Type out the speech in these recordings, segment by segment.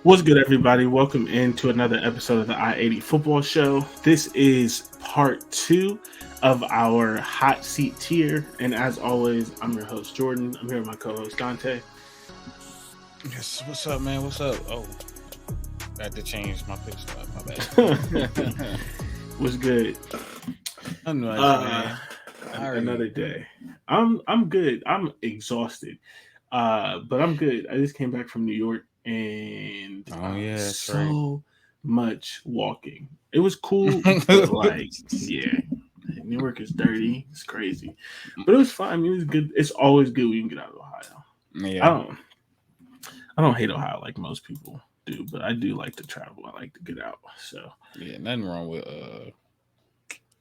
What's good, everybody? Welcome into another episode of the I-80 Football Show. This is part two of our hot seat tier. And as always, I'm your host, Jordan. I'm here with my co-host, Dante. Yes, what's up, man? What's up? Oh, I had to change my picture. My bad. What's good? I'm nice, man. Another day. I'm good. I'm exhausted. But I'm good. I just came back from New York and Oh yeah, that's right. so much walking. It was cool, but yeah, New York is dirty. It's crazy, but it was fun. I mean, it was good. It's always good when you can get out of Ohio. I Yeah, don't, I don't hate Ohio like most people do, but I do like to travel. I like to get out. So yeah, nothing wrong with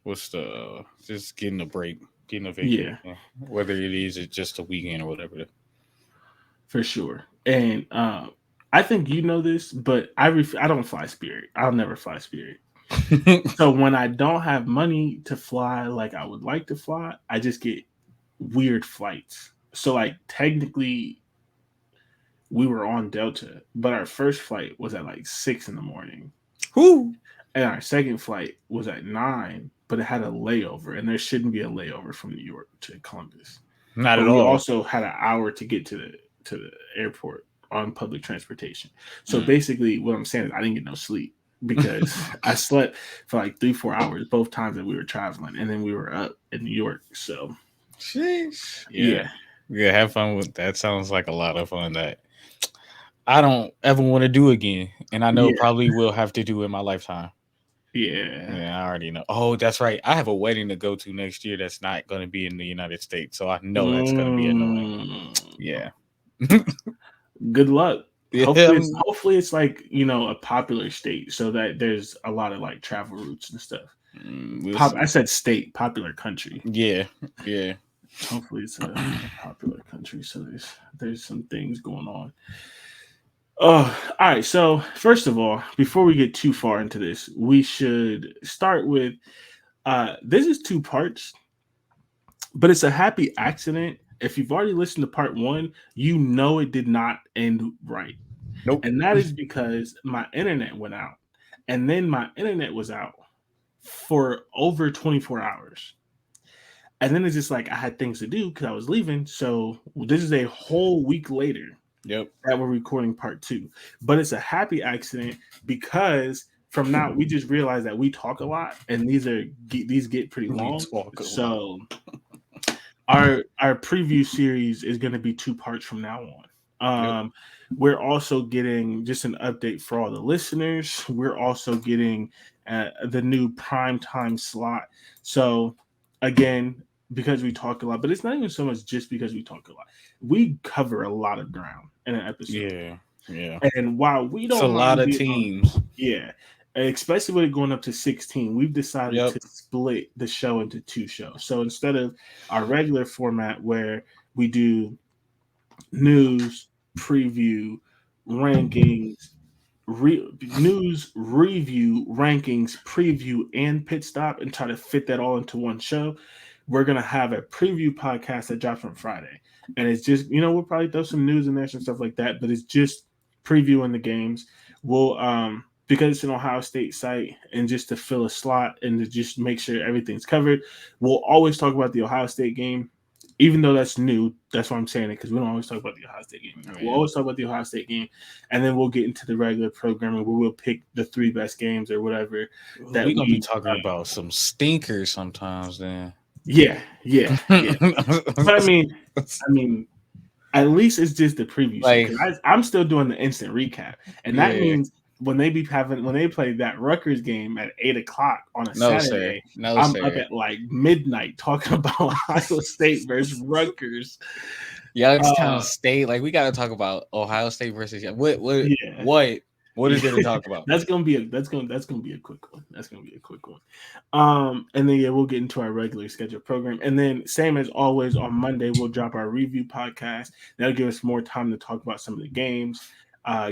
what's the just getting a break, getting a yeah, vacation, whether it is just a weekend or whatever. for sure. And I think you know this, but I don't fly Spirit. I'll never fly Spirit. So when I don't have money to fly like I would like to fly, I just get weird flights. So like technically we were on Delta, but our first flight was at like 6 in the morning. Who? And our second flight was at 9, but it had a layover, and there shouldn't be a layover from New York to Columbus. Not But at we all. also had an hour to get to the airport on public transportation. So Mm. basically, what I'm saying is I didn't get no sleep because I slept for like 3-4 hours both times that we were traveling, and then we were up in New York. So Sheesh. Yeah, yeah, yeah. Have fun with that. Sounds like a lot of fun that I don't ever want to do again, and I know yeah, probably will have to do in my lifetime. yeah. Yeah, I already know. Oh, that's right. I have a wedding to go to next year that's not going to be in the United States. So I know that's going to be annoying. Mm, Yeah. good luck. Yeah. Hopefully it's like a popular state so that there's a lot of like travel routes and stuff. We'll I see. said state, popular country. Yeah. Yeah. Hopefully it's a popular country, so there's some things going on. Oh, all right. So first of all, before we get too far into this, we should start with this is two parts, but it's a happy accident. If you've already listened to part one, you know it did not end right. Nope. And that is because my internet went out. And then my internet was out for over 24 hours. And then it's just like I had things to do because I was leaving. So this is a whole week later Yep. that we're recording part two. But it's a happy accident because from now we just realized that we talk a lot and these get pretty We long. talk a lot. So our preview series is going to be two parts from now on. Yep. We're also getting just an update for all the listeners. We're also getting the new prime time slot. So again, because we talk a lot, but it's not even so much just because we talk a lot. We cover a lot of ground in an episode, Yeah. Yeah. and while we It's a don't lot mind of being on, teams. yeah, especially with it going up to 16, we've decided Yep. to split the show into two shows. So instead of our regular format where we do news, preview, rankings, news, review, rankings, preview, and pit stop and try to fit that all into one show, we're going to have a preview podcast that drops on Friday. And it's just, we'll probably throw some news in there, some stuff like that, but it's just previewing the games. We'll, because it's an Ohio State site and just to fill a slot and to just make sure everything's covered, we'll always talk about the Ohio State game. Even though that's new, that's why I'm saying it because we don't always talk about the Ohio State game. We'll Yeah. always talk about the Ohio State game, and then we'll get into the regular programming where we'll pick the three best games or whatever that We're going to be we. talking about some stinkers sometimes then. Yeah, yeah, yeah. But I mean, at least it's just the preview show Like, because I'm still doing the instant recap, and that yeah. means when they play that Rutgers game at 8 o'clock on a No, sir. Saturday, No, I'm up sir. at like midnight talking about Ohio State versus Rutgers. Youngstown State. Like we gotta talk about Ohio State versus Yeah. what is there to talk about? That's gonna be a quick one. That's gonna be a quick one. And then we'll get into our regular scheduled program. And then same as always on Monday, we'll drop our review podcast. That'll give us more time to talk about some of the games,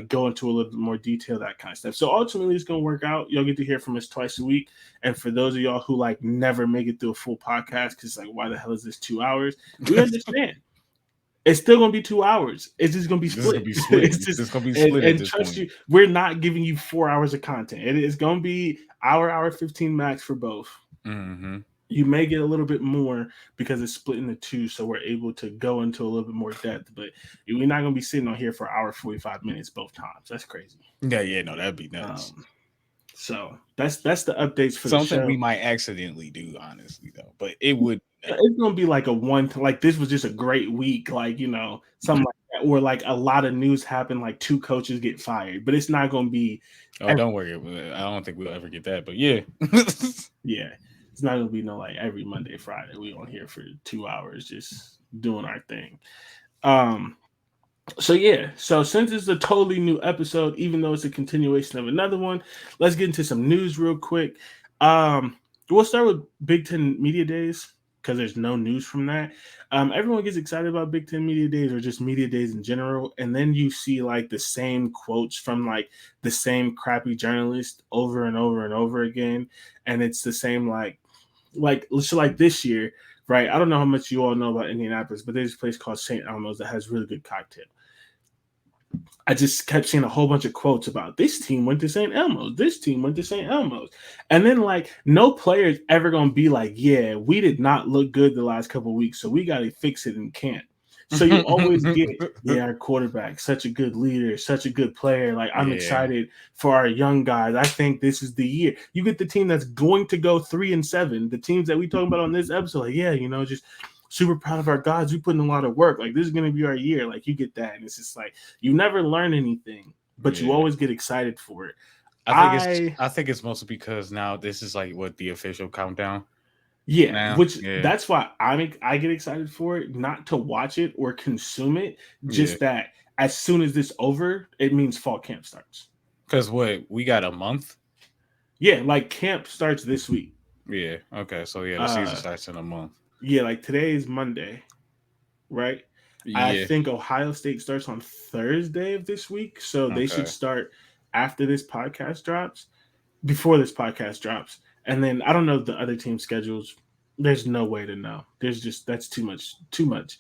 go into a little bit more detail, that kind of stuff. So ultimately it's gonna work out. You'll get to hear from us twice a week. And for those of y'all who like never make it through a full podcast, because like why the hell is this 2 hours? We understand. It's still gonna be 2 hours. It's just gonna be This is gonna split. be split. It's It's just just gonna be split at and this trust point. you, we're not giving you 4 hours of content. It is gonna be hour 15 max for both. Mm-hmm. You may get a little bit more because it's split into two, so we're able to go into a little bit more depth. But we're not gonna be sitting on here for hour 45 minutes both times. That's crazy. Yeah, no, that'd be nuts. Um, so that's the updates for the Something show. we might accidentally do, honestly, though. But it would. It's gonna be like a one, like this was just a great week, like something like that, or like a lot of news happened, like 2 coaches get fired, but it's not gonna be. Oh, don't worry. I don't think we'll ever get that. But yeah. Yeah, it's not gonna be no like every Monday, Friday. We on here for 2 hours just doing our thing. Um, so yeah, so since it's a totally new episode, even though it's a continuation of another one, let's get into some news real quick. We'll start with Big Ten Media Days because there's no news from that. Everyone gets excited about Big Ten Media Days or just Media Days in general, and then you see like the same quotes from like the same crappy journalist over and over and over again, and it's the same like this year, right? I don't know how much you all know about Indianapolis, but there's a place called St. Elmo's that has really good cocktail. I just kept seeing a whole bunch of quotes about this team went to St. Elmo's, this team went to St. Elmo's. And then like no player is ever gonna be like, yeah, we did not look good the last couple of weeks, so we gotta fix it in camp. So you always get, yeah, our quarterback, such a good leader, such a good player. Like I'm excited for our young guys. I think this is the year. You get the team that's going to go 3-7. The teams that we talking about on this episode, like, yeah, just super proud of our guys. We put in a lot of work. Like this is gonna be our year. Like you get that, and it's just like you never learn anything, but you always get excited for it. I think it's mostly because now this is like what the official countdown. Yeah, that's why I get excited for it, not to watch it or consume it, just that as soon as this over, it means fall camp starts. Because we got a month? Yeah, like camp starts this week. Yeah, okay. So yeah, the season starts in a month. Yeah, like today is Monday, right? Yeah. I think Ohio State starts on Thursday of this week, so they should start after this podcast drops, before this podcast drops. And then I don't know the other team schedules. There's no way to know. That's too much.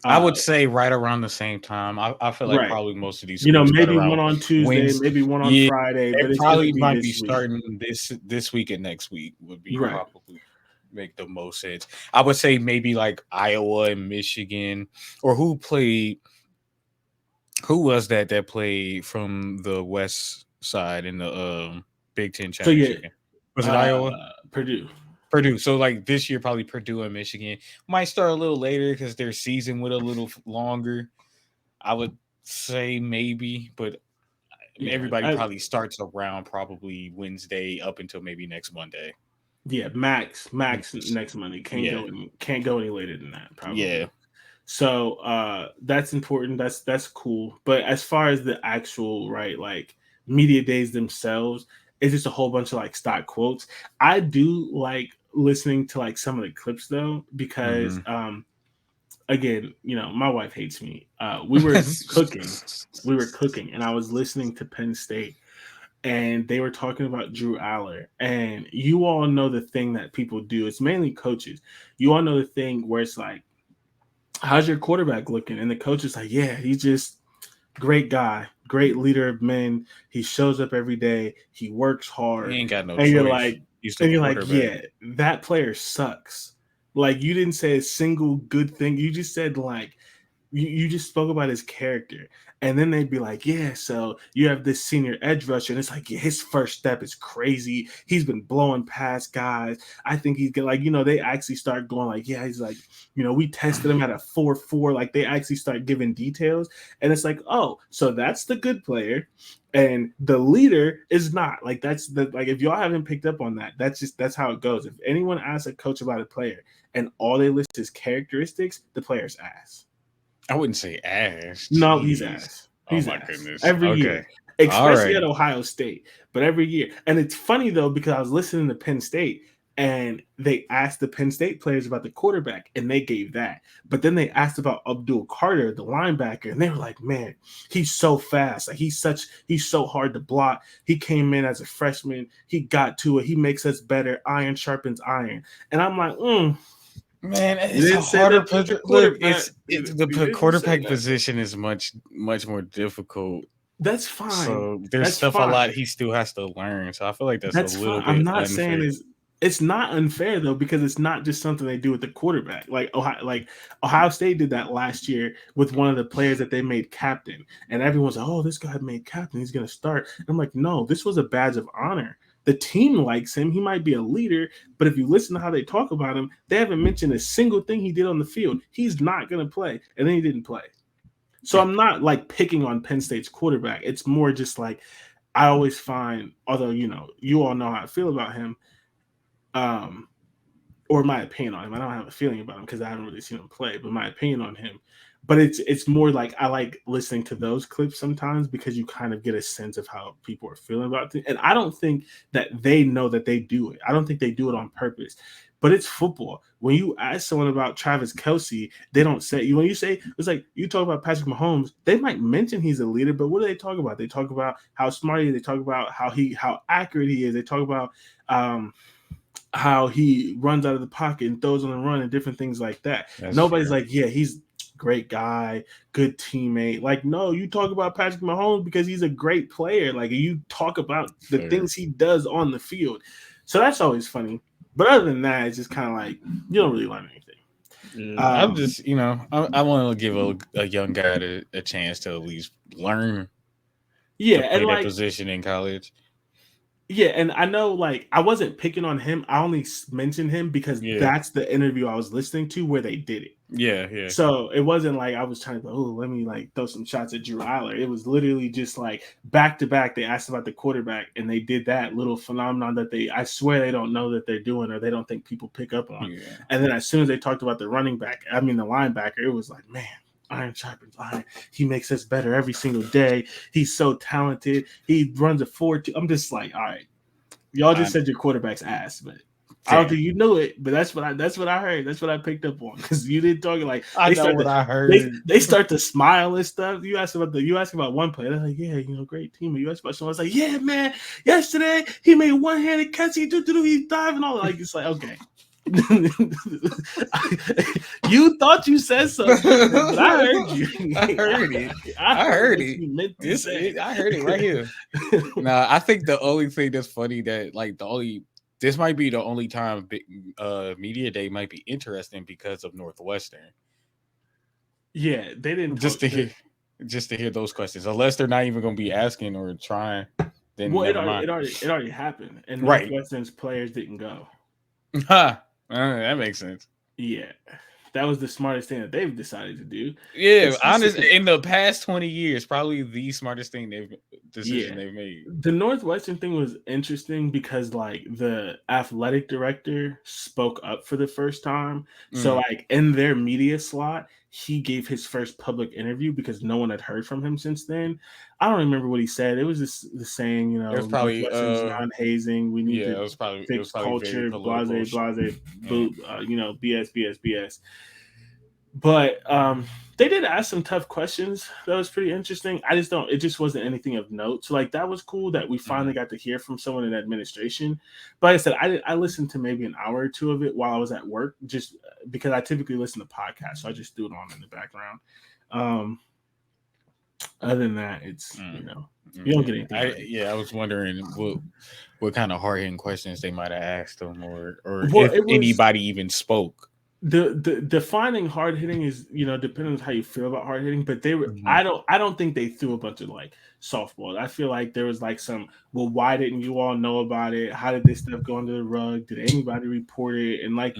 I would say right around the same time. I feel like probably most of these, maybe one on Tuesday, maybe one on Friday. But it probably might be starting this week and next week would be probably make the most sense. I would say maybe like Iowa and Michigan, or who was that played from the west side in the Big Ten championship game? Was it Iowa? Purdue. So like this year, probably Purdue and Michigan might start a little later because their season went a little longer. I would say maybe, but everybody probably starts around probably Wednesday up until maybe next Monday. Yeah, max next Monday. Can't go any later than that, probably. Yeah. So that's important. That's cool. But as far as the actual like media days themselves, it's just a whole bunch of like stock quotes. I do like listening to like some of the clips though, because again, my wife hates me. We were cooking and I was listening to Penn State. And they were talking about Drew Aller. And you all know the thing that people do. It's mainly coaches. You all know the thing where it's like, how's your quarterback looking? And the coach is like, yeah, he's just great guy, great leader of men. He shows up every day. He works hard. He ain't got no choice. You're like, yeah, that player sucks. Like you didn't say a single good thing. You just said like, you just spoke about his character. And then they'd be like, yeah, so you have this senior edge rusher. And it's like, yeah, his first step is crazy. He's been blowing past guys. I think he's like, they actually start going like, yeah, he's like, we tested him at a 4.4. Like they actually start giving details. And it's like, oh, so that's the good player. And the leader is not. Like that's like if y'all haven't picked up on that, that's how it goes. If anyone asks a coach about a player and all they list is characteristics, the player's ass. I wouldn't say ass. No, he's ass. He's my goodness. Every year. Especially at Ohio State. But every year. And it's funny, though, because I was listening to Penn State, and they asked the Penn State players about the quarterback, and they gave that. But then they asked about Abdul Carter, the linebacker, and they were like, man, he's so fast. Like he's so hard to block. He came in as a freshman. He got to it. He makes us better. Iron sharpens iron. And I'm like, Man, it's a harder position. Look, it's the quarterback position is much more difficult. That's fine. So there's stuff a lot he still has to learn. So I feel like that's a little bit I'm not unfair. saying it's not unfair though, because it's not just something they do with the quarterback. Like Ohio State did that last year with one of the players that they made captain, and everyone's like, "Oh, this guy made captain. He's going to start." And I'm like, "No, this was a badge of honor. The team likes him. He might be a leader, but if you listen to how they talk about him, they haven't mentioned a single thing he did on the field. He's not going to play, and then he didn't play." So I'm not like picking on Penn State's quarterback. It's more just like I always find, although you all know how I feel about him, or my opinion on him. I don't have a feeling about him because I haven't really seen him play, but my opinion on him. But it's more like I like listening to those clips sometimes because you kind of get a sense of how people are feeling about it. And I don't think that they know that they do it. I don't think they do it on purpose. But it's football. When you ask someone about Travis Kelce, they don't say when you say it's like you talk about Patrick Mahomes, they might mention he's a leader, but what do they talk about? They talk about how smart he is. They talk about how accurate he is. They talk about how he runs out of the pocket and throws on the run and different things like that. Nobody's like, yeah, he's great guy, good teammate. Like, no, you talk about Patrick Mahomes because he's a great player. Like, you talk about the things he does on the field. So that's always funny. But other than that, it's just kind of like you don't really learn anything. I'm just, I want to give a young guy a chance to at least learn. Yeah, to play that position in college. Yeah, and I know, like, I wasn't picking on him. I only mentioned him because that's the interview I was listening to where they did it. Yeah. So it wasn't like I was trying to, let me like throw some shots at Drew Aller. It was literally just like back to back. They asked about the quarterback, and they did that little phenomenon that I swear they don't know that they're doing, or they don't think people pick up on. Yeah. And then as soon as they talked about the linebacker, it was like, man, iron sharpens iron. He makes us better every single day. He's so talented. He runs a 4.2. I'm just like, all right, y'all just said your quarterback's ass, but I don't think you knew it. But that's what I heard. That's what I picked up on because you didn't talk like I heard. They start to smile and stuff. You ask about one player. They're like, yeah, great team. And you ask about someone, it's like, yeah, man. Yesterday he made one-handed catch. He's diving all like it's like okay. You thought you said something, but I heard you. I heard it. I heard it. I heard it right here. Nah, I think the only thing that's funny that like this might be the only time media day might be interesting because of Northwestern. Yeah, they didn't just to hear those questions, unless they're not even going to be asking or trying. Then it already happened, and Northwestern's players didn't go. That makes sense. Yeah, that was the smartest thing that they've decided to do. Yeah, honestly, in the past 20 years, probably the smartest thing they've made. The Northwestern thing was interesting because like the athletic director spoke up for the first time. So like in their media slot, he gave his first public interview because no one had heard from him since then. I don't remember what he said. It was just the saying, it was probably non-hazing. We need to fix culture, blase, BS. But they did ask some tough questions. That was pretty interesting. It just wasn't anything of note. So like that was cool that we finally got to hear from someone in administration. But like I said, I listened to maybe an hour or two of it while I was at work, just because I typically listen to podcasts. So I just threw it on in the background. Other than that, it's you don't get anything. I was wondering what kind of hard-hitting questions they might have asked them or if anybody even spoke. The defining hard hitting is depending on how you feel about hard hitting, but they were I don't think they threw a bunch of like softballs. I feel like there was like some why didn't you all know about it? How did this stuff go under the rug? Did anybody report it? And like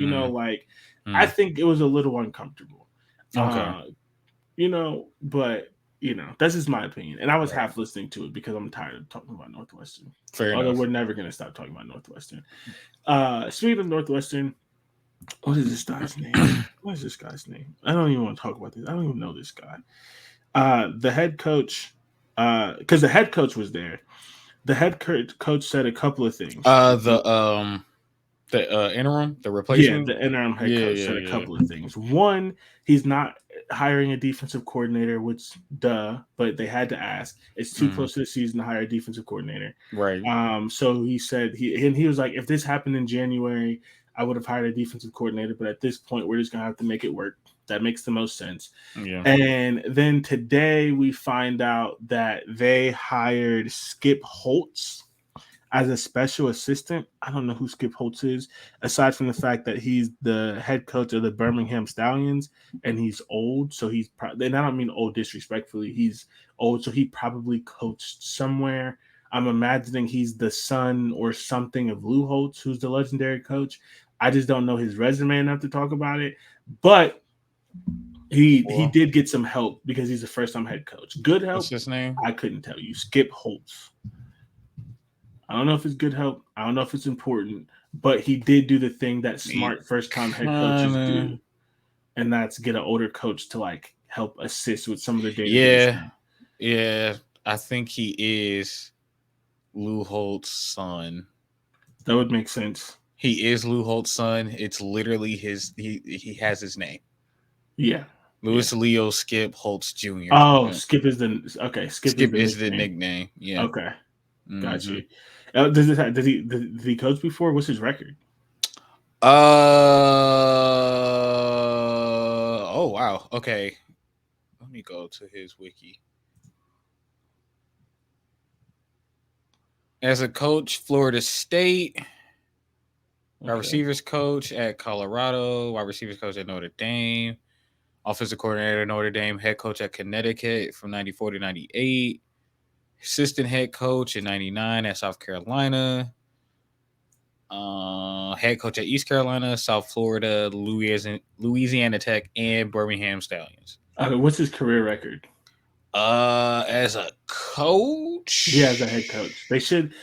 I think it was a little uncomfortable. Okay. But that's just my opinion. And I was half listening to it because I'm tired of talking about Northwestern. Fair enough. We're never gonna stop talking about Northwestern. Speaking of Northwestern. What is this guy's name? What is this guy's name? I don't even want to talk about this. I don't even know this guy. The head coach, because the head coach was there. The head coach said a couple of things. The interim, the replacement. Yeah, the interim head coach said a couple of things. One, he's not hiring a defensive coordinator, which but they had to ask. It's too close to the season to hire a defensive coordinator. Right. So he said he was like, if this happened in January, I would have hired a defensive coordinator, but at this point, we're just going to have to make it work. That makes the most sense. Yeah. And then today we find out that they hired Skip Holtz as a special assistant. I don't know who Skip Holtz is, aside from the fact that he's the head coach of the Birmingham Stallions and he's old. So he's probably, and I don't mean old disrespectfully, he's old. So he probably coached somewhere. I'm imagining he's the son or something of Lou Holtz, who's the legendary coach. I just don't know his resume enough to talk about it. But he did get some help because he's a first-time head coach. Good help. What's his name? I couldn't tell you. Skip Holtz. I don't know if it's good help. I don't know if it's important, but he did do the thing that smart first-time head coaches do, and that's get an older coach to like help assist with some of the data. Yeah. I think he is Lou Holtz's son. That would make sense. He is Lou Holtz's son. It's literally his. He has his name. Yeah. Louis Leo Skip Holtz Jr. Oh, Skip is the Skip is the nickname. Yeah. Okay. Got you. Did he coach before? What's his record? Oh wow. Okay. Let me go to his wiki. As a coach, Florida State. Wide receivers coach at Colorado. Wide receivers coach at Notre Dame. Offensive coordinator at Notre Dame. Head coach at Connecticut from 94 to 98. Assistant head coach in 99 at South Carolina. Head coach at East Carolina, South Florida, Louisiana Tech, and Birmingham Stallions. What's his career record? As a coach? Yeah, as a head coach. They should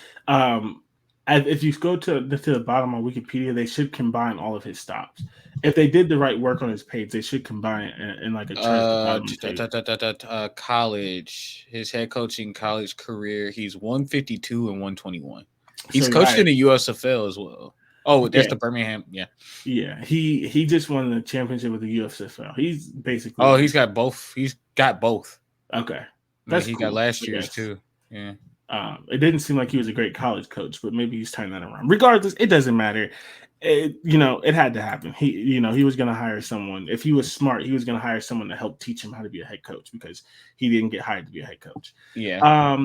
if you go to the bottom of Wikipedia, they should combine all of his stops. If they did the right work on his page, they should combine it in like a chart. College. His head coaching college career, he's 152 and 121. He's coached in the USFL as well. Oh, that's the Birmingham. Yeah. Yeah. He just won the championship with the USFL. He's basically. Oh, he's got both. He's got both. Okay. That's he cool, got last year's too. Yeah. It didn't seem like he was a great college coach, but maybe he's turning that around. Regardless, it doesn't matter. It had to happen. He was going to hire someone. If he was smart, he was going to hire someone to help teach him how to be a head coach because he didn't get hired to be a head coach. Yeah.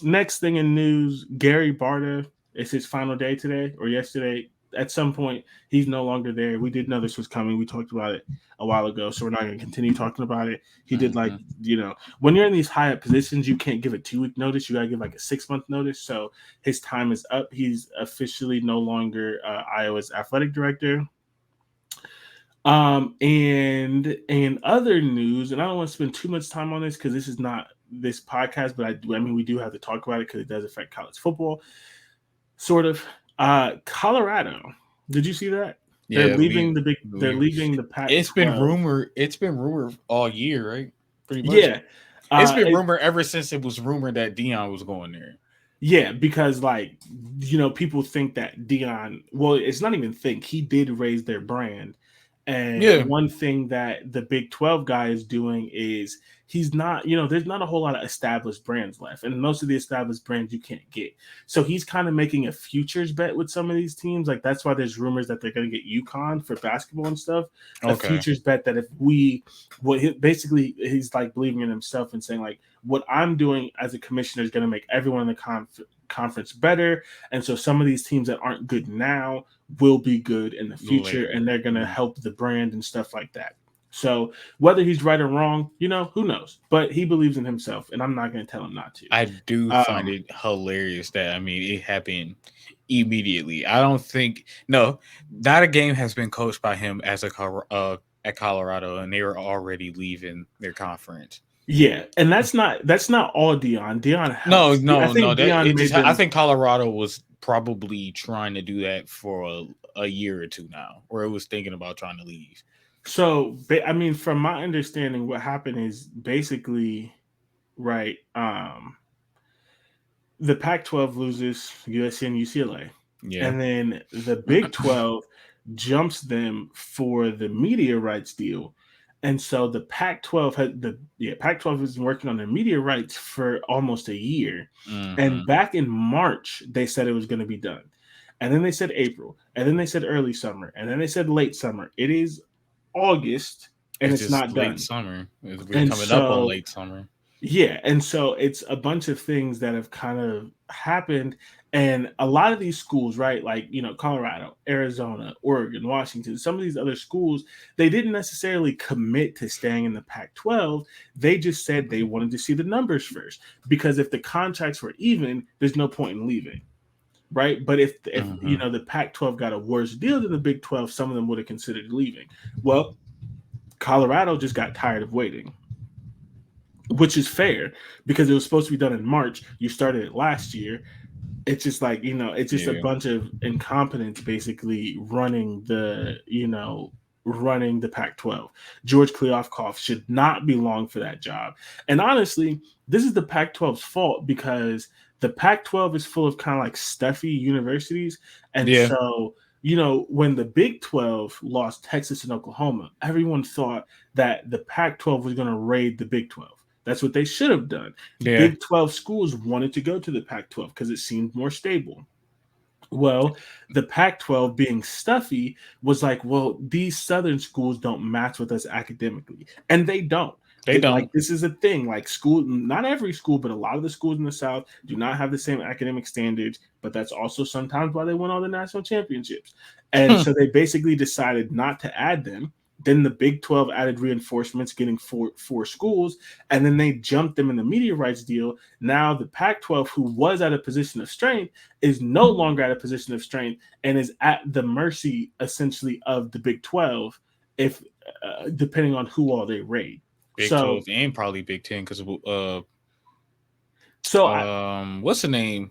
Next thing in news, Gary Barta, it's his final day today or yesterday. At some point, he's no longer there. We did know this was coming. We talked about it a while ago, so we're not going to continue talking about it. He did when you're in these high up positions, you can't give a 2-week notice. You got to give like a 6-month notice. So his time is up. He's officially no longer Iowa's athletic director. And in other news, and I don't want to spend too much time on this because this is not this podcast, but I mean, we do have to talk about it because it does affect college football, sort of. Colorado, did you see that? Yeah, they're leaving they're leaving the Pac-12. It's been rumored all year, right? Pretty much. Yeah. It's been rumored ever since it was rumored that Deion was going there. Yeah, because people think that Deion, well, it's not even think, he did raise their brand. And one thing that the Big 12 guy is doing is he's not, there's not a whole lot of established brands left. And most of the established brands you can't get. So he's kind of making a futures bet with some of these teams. Like that's why there's rumors that they're going to get UConn for basketball and stuff. A futures bet that basically he's like believing in himself and saying like, what I'm doing as a commissioner is going to make everyone in the conference better. And so some of these teams that aren't good now will be good in the future, and they're going to help the brand and stuff like that. So whether he's right or wrong, who knows? But he believes in himself, and I'm not going to tell him not to. I do find it hilarious that, it happened immediately. I don't think – no, not a game has been coached by him as at Colorado, and they were already leaving their conference. Yeah, and that's not all Deion. Deion helps. No. I think Colorado was probably trying to do that for a year or two now, or it was thinking about trying to leave. So, from my understanding, what happened is basically, right, the Pac-12 loses USC and UCLA. Yeah. And then the Big 12 jumps them for the media rights deal. And so the Pac-12 Pac-12 has been working on the media rights for almost a year. Mm-hmm. And back in March, they said it was going to be done. and then they said April, and then they said early summer, and then they said late summer. It is August, and It's it's just not late done. summer. We're And coming up on so, late summer. yeah, and so it's a bunch of things that have kind of happened, and a lot of these schools, right, like Colorado, Arizona, Oregon, Washington, some of these other schools, they didn't necessarily commit to staying in the Pac-12. They just said they wanted to see the numbers first, because if the contracts were even, there's no point in leaving, right? But if the Pac-12 got a worse deal than the Big 12, some of them would have considered leaving. Well, Colorado just got tired of waiting, which is fair because it was supposed to be done in March. You started it last year. It's just like, it's just a bunch of incompetence basically running the Pac-12. George Kliavkoff should not be long for that job. And honestly, this is the Pac-12's fault because the Pac-12 is full of kind of like stuffy universities. And so, when the Big 12 lost Texas and Oklahoma, everyone thought that the Pac-12 was going to raid the Big 12. That's what they should have done. Yeah. Big 12 schools wanted to go to the Pac-12 because it seemed more stable. Well, the Pac-12 being stuffy was like, well, these Southern schools don't match with us academically. And they don't. They don't. Like, this is a thing. Like, not every school, but a lot of the schools in the South do not have the same academic standards. But that's also sometimes why they win all the national championships. And so they basically decided not to add them. Then the Big 12 added reinforcements, getting four schools, and then they jumped them in the media rights deal. Now the Pac-12, who was at a position of strength, is no longer at a position of strength and is at the mercy, essentially, of the Big 12, if depending on who all they raid. Big 12 and probably Big 10 because what's the name?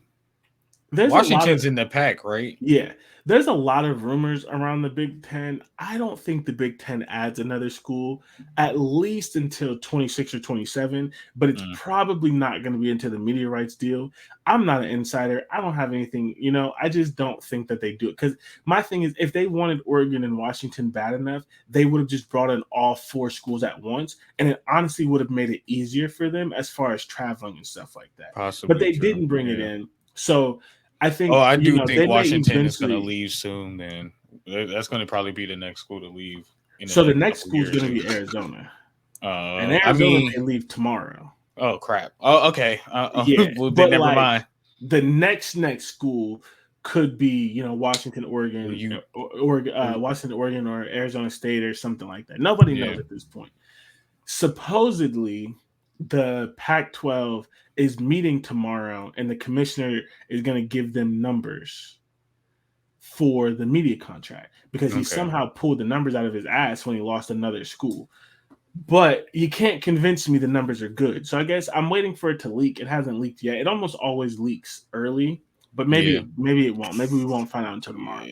Washington's in the pack, right? Yeah. There's a lot of rumors around the Big Ten. I don't think the Big Ten adds another school at least until 26 or 27, but it's probably not going to be until the media rights deal. I'm not an insider. I don't have anything, I just don't think that they do it. Because my thing is, if they wanted Oregon and Washington bad enough, they would have just brought in all four schools at once. And it honestly would have made it easier for them as far as traveling and stuff like that. Possibly, but they didn't bring it in. So I think. I do think Washington is going to leave soon. Then that's going to probably be the next school to leave. The next school is going to be Arizona, and Arizona may leave tomorrow. Oh crap! Oh, okay. Yeah, well, then never mind. The next school could be Washington, Oregon, Washington, Oregon, or Arizona State or something like that. Nobody knows at this point. Supposedly, the Pac-12 is meeting tomorrow, and the commissioner is going to give them numbers for the media contract because he somehow pulled the numbers out of his ass when he lost another school. But you can't convince me the numbers are good. So I guess I'm waiting for it to leak. It hasn't leaked yet. It almost always leaks early, but maybe it won't. Maybe we won't find out until tomorrow.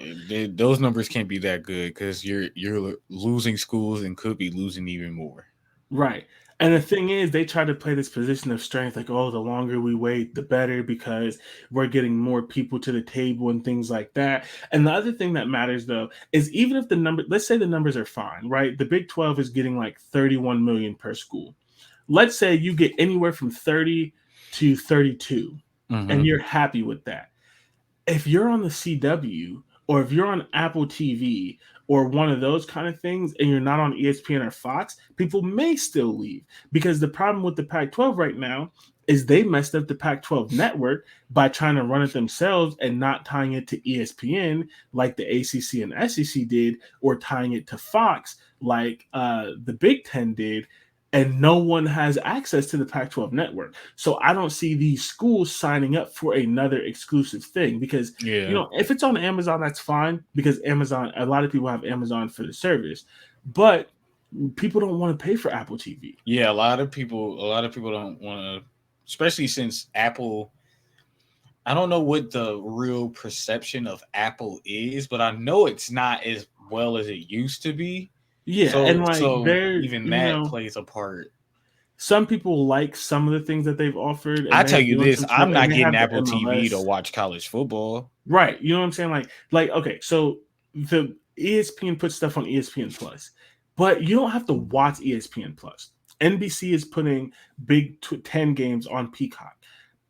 Those numbers can't be that good because you're losing schools and could be losing even more. Right. And the thing is, they try to play this position of strength, like, oh, the longer we wait, the better, because we're getting more people to the table and things like that. And the other thing that matters, though, is even if let's say the numbers are fine, right? The Big 12 is getting like 31 million per school. Let's say you get anywhere from 30 to 32, and you're happy with that. If you're on the CW or if you're on Apple TV or one of those kind of things, and you're not on ESPN or Fox, people may still leave. Because the problem with the Pac-12 right now is they messed up the Pac-12 network by trying to run it themselves and not tying it to ESPN like the ACC and SEC did, or tying it to Fox like the Big Ten did. And no one has access to the Pac-12 network. So I don't see these schools signing up for another exclusive thing because, if it's on Amazon, that's fine, because a lot of people have Amazon for the service, but people don't want to pay for Apple TV. Yeah, a lot of people don't want to, especially since Apple, I don't know what the real perception of Apple is, but I know it's not as well as it used to be. Yeah, and even that plays a part. Some people like some of the things that they've offered. I tell you this, I'm not getting Apple TV to watch college football. Right. You know what I'm saying? Like, okay, so the ESPN puts stuff on ESPN Plus, but you don't have to watch ESPN Plus. NBC is putting Big 10 games on Peacock.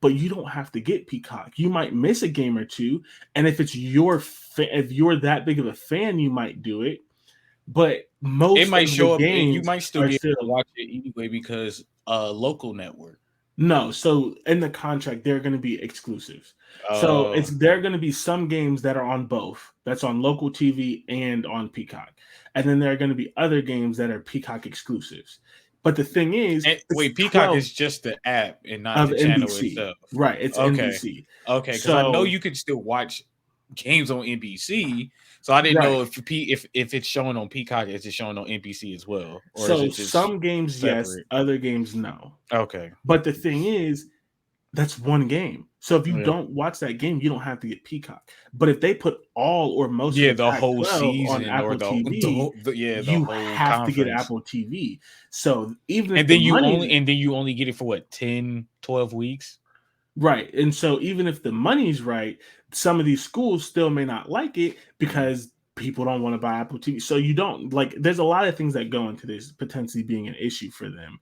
but you don't have to get Peacock. You might miss a game or two, and if it's if you're that big of a fan, you might do it. But most it might of show the up. You games might still are be able to still watch it anyway because local network. no. So in the contract, they're going to be exclusives. So Oh, there are going to be some games that are on both. That's on local TV and on Peacock, and then there are going to be other games that are Peacock exclusives. But the thing is, and it's wait, Peacock 12 is just the app and not of the channel NBC, itself. right? It's Okay, NBC. okay, because I know So you could still watch games on NBC. So I didn't right. know if it's showing on Peacock, is it showing on NBC as well, or is So it just some games yes, separate? other games no. Okay, But the thing is, that's one game. So if you yeah, don't watch that game, you don't have to get Peacock. But if they put all or most of yeah, the the whole Pac-12 on season or Apple TV, the you whole have to get conference, Apple TV. So even if and the then you only get it for what 10, 12 weeks. right, and so even if the money's right, some of these schools still may not like it Mm. because people don't want to buy Apple TV. So you don't like. There's a lot of things that go into this potentially being an issue for them.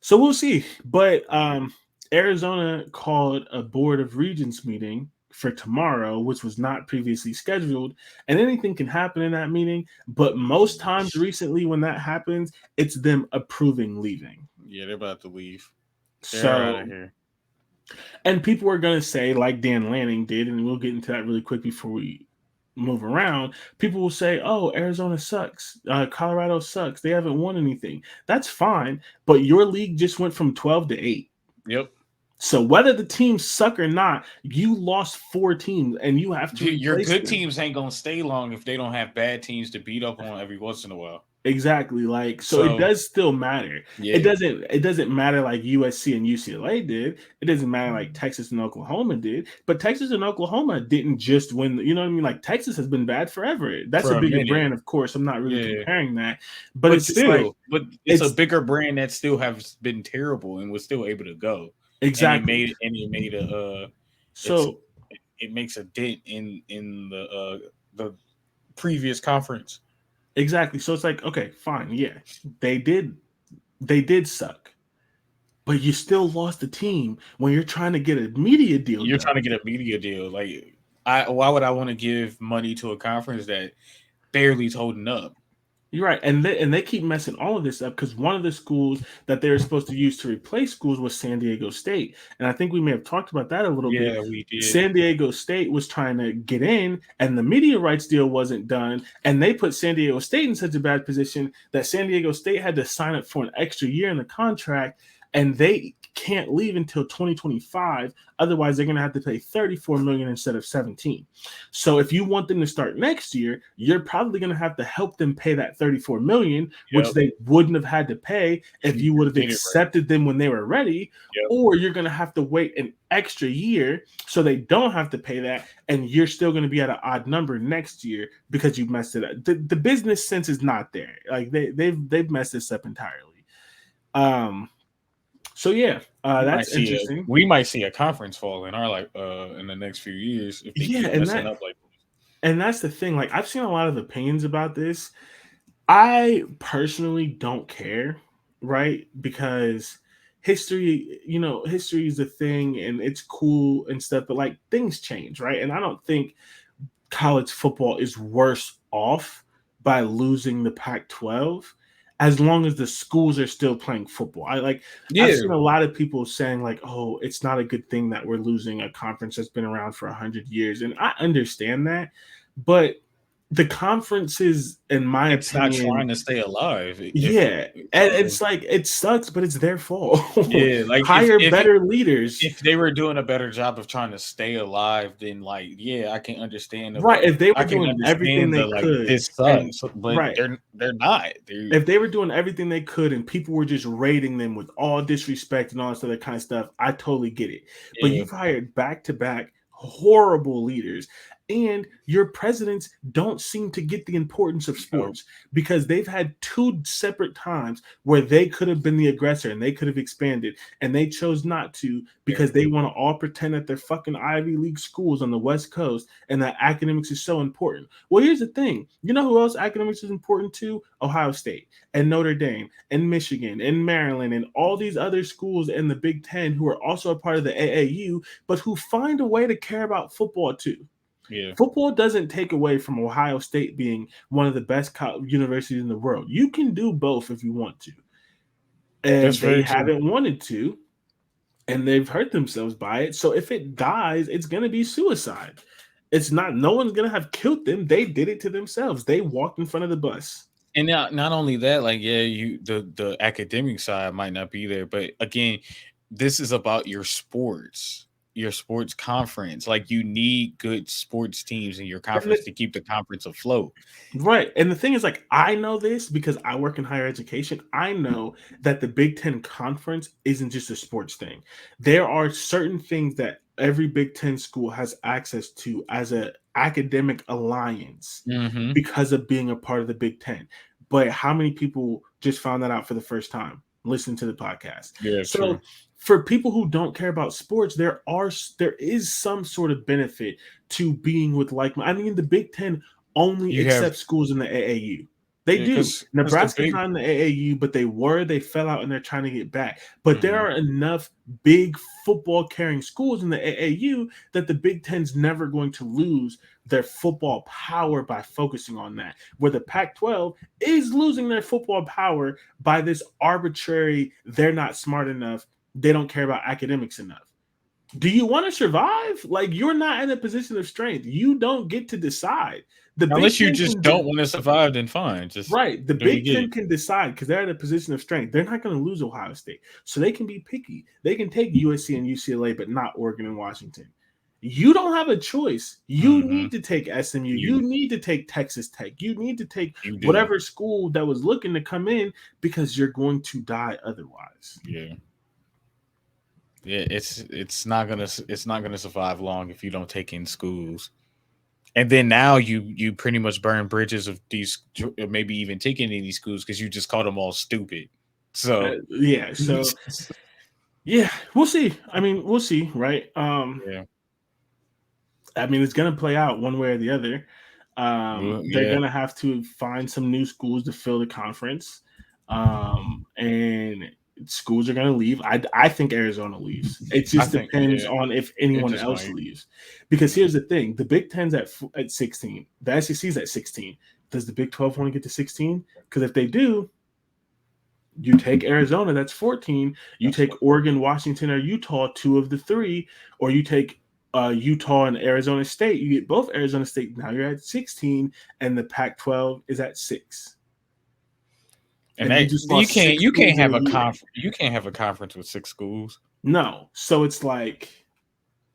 So we'll see. But Arizona called a Board of Regents meeting for tomorrow, which was not previously scheduled. And anything can happen in that meeting. But most times recently, when that happens, it's them approving leaving. Yeah, they're about to leave. They're out of So, here. and people are going to say, like Dan Lanning did, and we'll get into that really quick before we move around. People will say, oh, Arizona sucks. Colorado sucks. They haven't won anything. That's fine. But your league just went from 12 to 8. Yep. So whether the teams suck or not, you lost 4 teams and you have to Your replace good them. teams ain't gonna stay long if they don't have bad teams to beat up on every once in a while. Exactly. Like so it does still matter. Yeah. It doesn't matter like USC and UCLA did. It doesn't matter like Texas and Oklahoma did. But Texas and Oklahoma didn't just win, you know what I mean? Like Texas has been bad forever. That's For a a bigger minute. brand, of course. I'm not really Yeah. comparing that. But But it's just like it's a bigger brand that still has been terrible and was still able to go. exactly. And it made a So it makes a dent in the previous conference. exactly. So it's like, okay, fine, yeah. They did suck. But you still lost the team when you're trying to get a media deal You're done. trying to get a media deal. Like why would I want to give money to a conference that barely is holding up? You're right, and they keep messing all of this up because one of the schools that they were supposed to use to replace schools was San Diego State, and I think we may have talked about that a little bit. Yeah, we did. San Diego State was trying to get in, and the media rights deal wasn't done, and they put San Diego State in such a bad position that San Diego State had to sign up for an extra year in the contract, and they can't leave until 2025. Otherwise, they're going to have to pay $34 million instead of 17. So if you want them to start next year, you're probably going to have to help them pay that $34 million, which they wouldn't have had to pay if you would have accepted them when they were ready. Or you're going to have to wait an extra year so they don't have to pay that, and you're still going to be at an odd number next year because you messed it up. The business sense is not there. Like they've messed this up entirely. So yeah, that's interesting. We might see a conference fall in our in the next few years if they keep messing up like this. And that's the thing. Like I've seen a lot of opinions about this. I personally don't care, right? Because history, history is a thing and it's cool and stuff, but like things change, right? And I don't think college football is worse off by losing the Pac-12 as long as the schools are still playing football. I've seen a lot of people saying like, oh, it's not a good thing that we're losing a conference that's been around for 100 years. And I understand that, but the conferences, in my opinion, not trying to stay alive. And it's like it sucks, but it's their fault. Yeah, like hire better leaders. If they were doing a better job of trying to stay alive, then I can understand. Right, if they were doing everything they could, this sucks, but they're not. If they were doing everything they could, and people were just rating them with all disrespect and all this other kind of stuff, I totally get it. But you've hired back-to-back horrible leaders. And your presidents don't seem to get the importance of sports because they've had 2 separate times where they could have been the aggressor and they could have expanded, and they chose not to because they want to all pretend that they're fucking Ivy League schools on the West Coast and that academics is so important. Well, here's the thing. You know who else academics is important to? Ohio State and Notre Dame and Michigan and Maryland and all these other schools in the Big Ten who are also a part of the AAU, but who find a way to care about football too. Yeah. Football doesn't take away from Ohio State being one of the best universities in the world. You can do both if you want to. And they haven't wanted to, and they've hurt themselves by it. So if it dies, it's going to be suicide. It's not, no one's going to have killed them. They did it to themselves. They walked in front of the bus. And not only that, like, yeah, the academic side might not be there, but again, this is about your sports conference. Like, you need good sports teams in your conference to keep the conference afloat. Right. And the thing is, like, I know this because I work in higher education. I know that the Big Ten conference isn't just a sports thing. There are certain things that every Big Ten school has access to as an academic alliance because of being a part of the Big Ten. But how many people just found that out for the first time? Listen to the podcast. Yeah, so true. For people who don't care about sports, there is some sort of benefit to being with I mean, the Big Ten only accepts schools in the AAU. They do. Nebraska's not in the AAU, but they fell out and they're trying to get back. But there are enough big football carrying schools in the AAU that the Big Ten's never going to lose their football power by focusing on that. Where the Pac-12 is losing their football power by this arbitrary, they're not smart enough, they don't care about academics enough. Do you want to survive? Like, you're not in a position of strength. You don't get to decide. Unless you just don't want to survive, then fine. Right. The Big Ten can decide because they're in a position of strength. They're not going to lose Ohio State. So they can be picky. They can take USC and UCLA, but not Oregon and Washington. You don't have a choice. You need to take SMU. You need to take Texas Tech. You need to take whatever school that was looking to come in because you're going to die otherwise. Yeah. Yeah, it's not gonna survive long if you don't take in schools. And then now you pretty much burn bridges of these, maybe even taking in these schools because you just called them all stupid. So yeah, we'll see. I mean, we'll see, right? Yeah. I mean, it's gonna play out one way or the other. They're gonna have to find some new schools to fill the conference, and schools are going to leave. I think Arizona leaves. It just depends on if anyone else leaves. Because here's the thing. The Big Ten's at 16. The SEC's at 16. Does the Big 12 want to get to 16? Because if they do, you take Arizona, that's 14. You take Oregon, Washington, or Utah, 2 of the 3. Or you take Utah and Arizona State. You get both Arizona State. Now you're at 16. And the Pac-12 is at 6. And you can't have a conference with 6 schools. No. So it's like,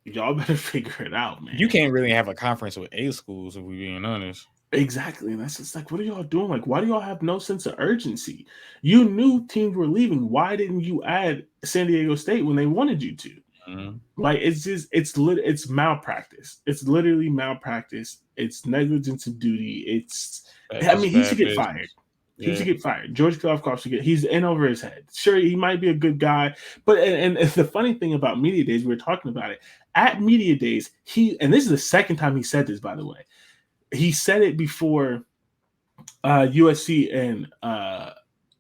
y'all better figure it out, man. You can't really have a conference with 8 schools, if we're being honest. Exactly. And that's just like, what are y'all doing? Like, why do y'all have no sense of urgency? You knew teams were leaving. Why didn't you add San Diego State when they wanted you to? Like, it's malpractice. It's literally malpractice. It's negligence of duty. He should get fired. He should get fired. George Kliavkoff should he's in over his head. Sure, he might be a good guy, but and the funny thing about Media Days, we were talking about it. At Media Days, and this is the second time he said this, by the way. He said it before USC and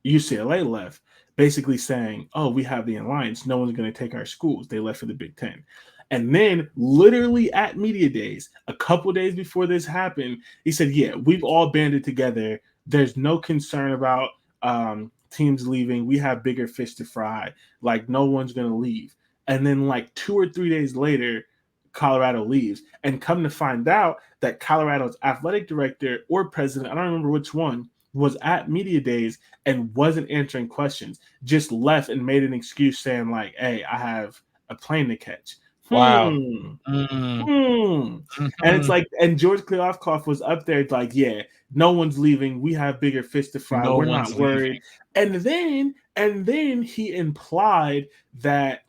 UCLA left, basically saying, oh, we have the alliance. No one's going to take our schools. They left for the Big Ten. And then literally at Media Days, a couple days before this happened, he said, yeah, we've all banded together. There's no concern about teams leaving. We have bigger fish to fry. Like, no one's going to leave. And then like 2 or 3 days later, Colorado leaves. And come to find out that Colorado's athletic director or president, I don't remember which one, was at Media Days and wasn't answering questions. Just left and made an excuse saying like, hey, I have a plane to catch. Wow. And it's like, and George Kliavkoff was up there like, yeah, no one's leaving. We have bigger fish to fry. We're not worried. Leaving. And then he implied that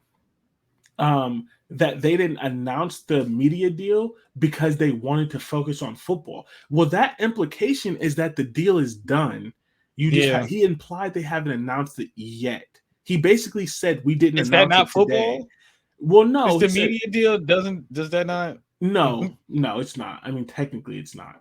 that they didn't announce the media deal because they wanted to focus on football. Well, that implication is that the deal is done. He implied they haven't announced it yet. He basically said we didn't Is that announce not it today. football? Well, no, Is the media deal does that not? No, it's not. I mean, technically, it's not.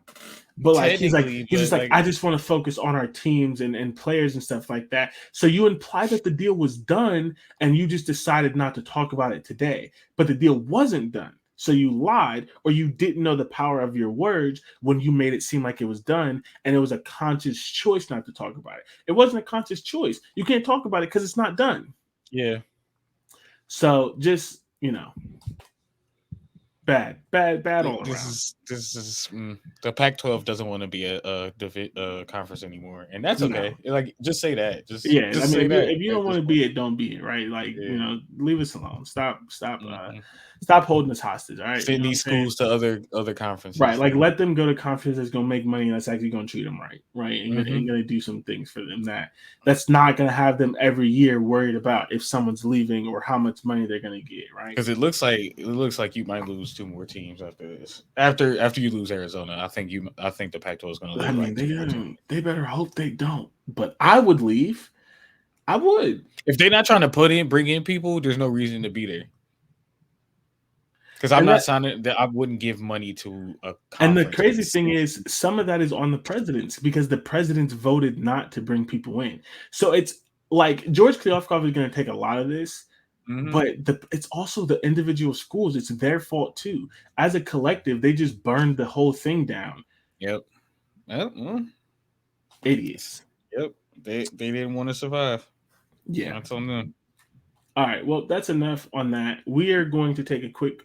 But like he's just like I just want to focus on our teams and players and stuff like that. So you imply that the deal was done and you just decided not to talk about it today. But the deal wasn't done. So you lied or you didn't know the power of your words when you made it seem like it was done and it was a conscious choice not to talk about it. It wasn't a conscious choice. You can't talk about it because it's not done. Yeah. So just, bad all around. This is the Pac-12 doesn't want to be a conference anymore, and that's okay. No. Like, just say that. Just I mean, say if you don't want to be it, don't be it, right? Like, leave us alone. Stop holding us hostage. All right, send these schools to other conferences, right? Like, let them go to conferences that's gonna make money and that's actually gonna treat them right? And gonna do some things for them that's not gonna have them every year worried about if someone's leaving or how much money they're gonna get, right? Because it looks like you might lose 2 more teams after this. After you lose Arizona, I think the Pac-12 is going to lose. I mean, they better hope they don't. But I would leave. I would. If they're not trying to bring in people, there's no reason to be there. Because I'm not signing that. I wouldn't give money to a conference. And the crazy thing is, some of that is on the presidents because the presidents voted not to bring people in. So it's like George Kliavkoff is going to take a lot of this. Mm-hmm. But it's also the individual schools. It's their fault too. As a collective, they just burned the whole thing down. Yep. Idiots. Yep. They didn't want to survive. Yeah. That's on them. All right. Well, that's enough on that. We are going to take a quick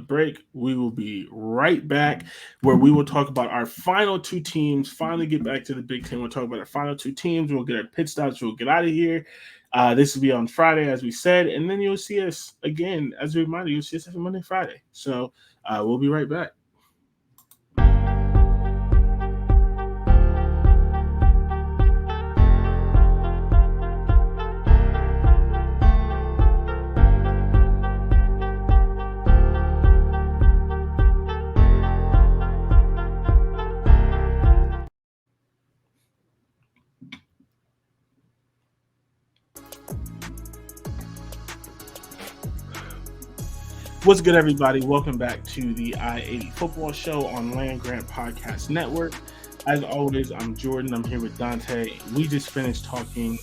break. We will be right back where we will talk about our final 2 teams. Finally get back to the Big Ten. We'll talk about our final 2 teams. We'll get our pit stops. We'll get out of here. This will be on Friday, as we said, and then you'll see us again. As a reminder, you'll see us every Monday, Friday. So we'll be right back. What's good, everybody? Welcome back to the I-80 Football Show on Land Grant Podcast Network. As always, I'm Jordan. I'm here with Dante. We just finished talking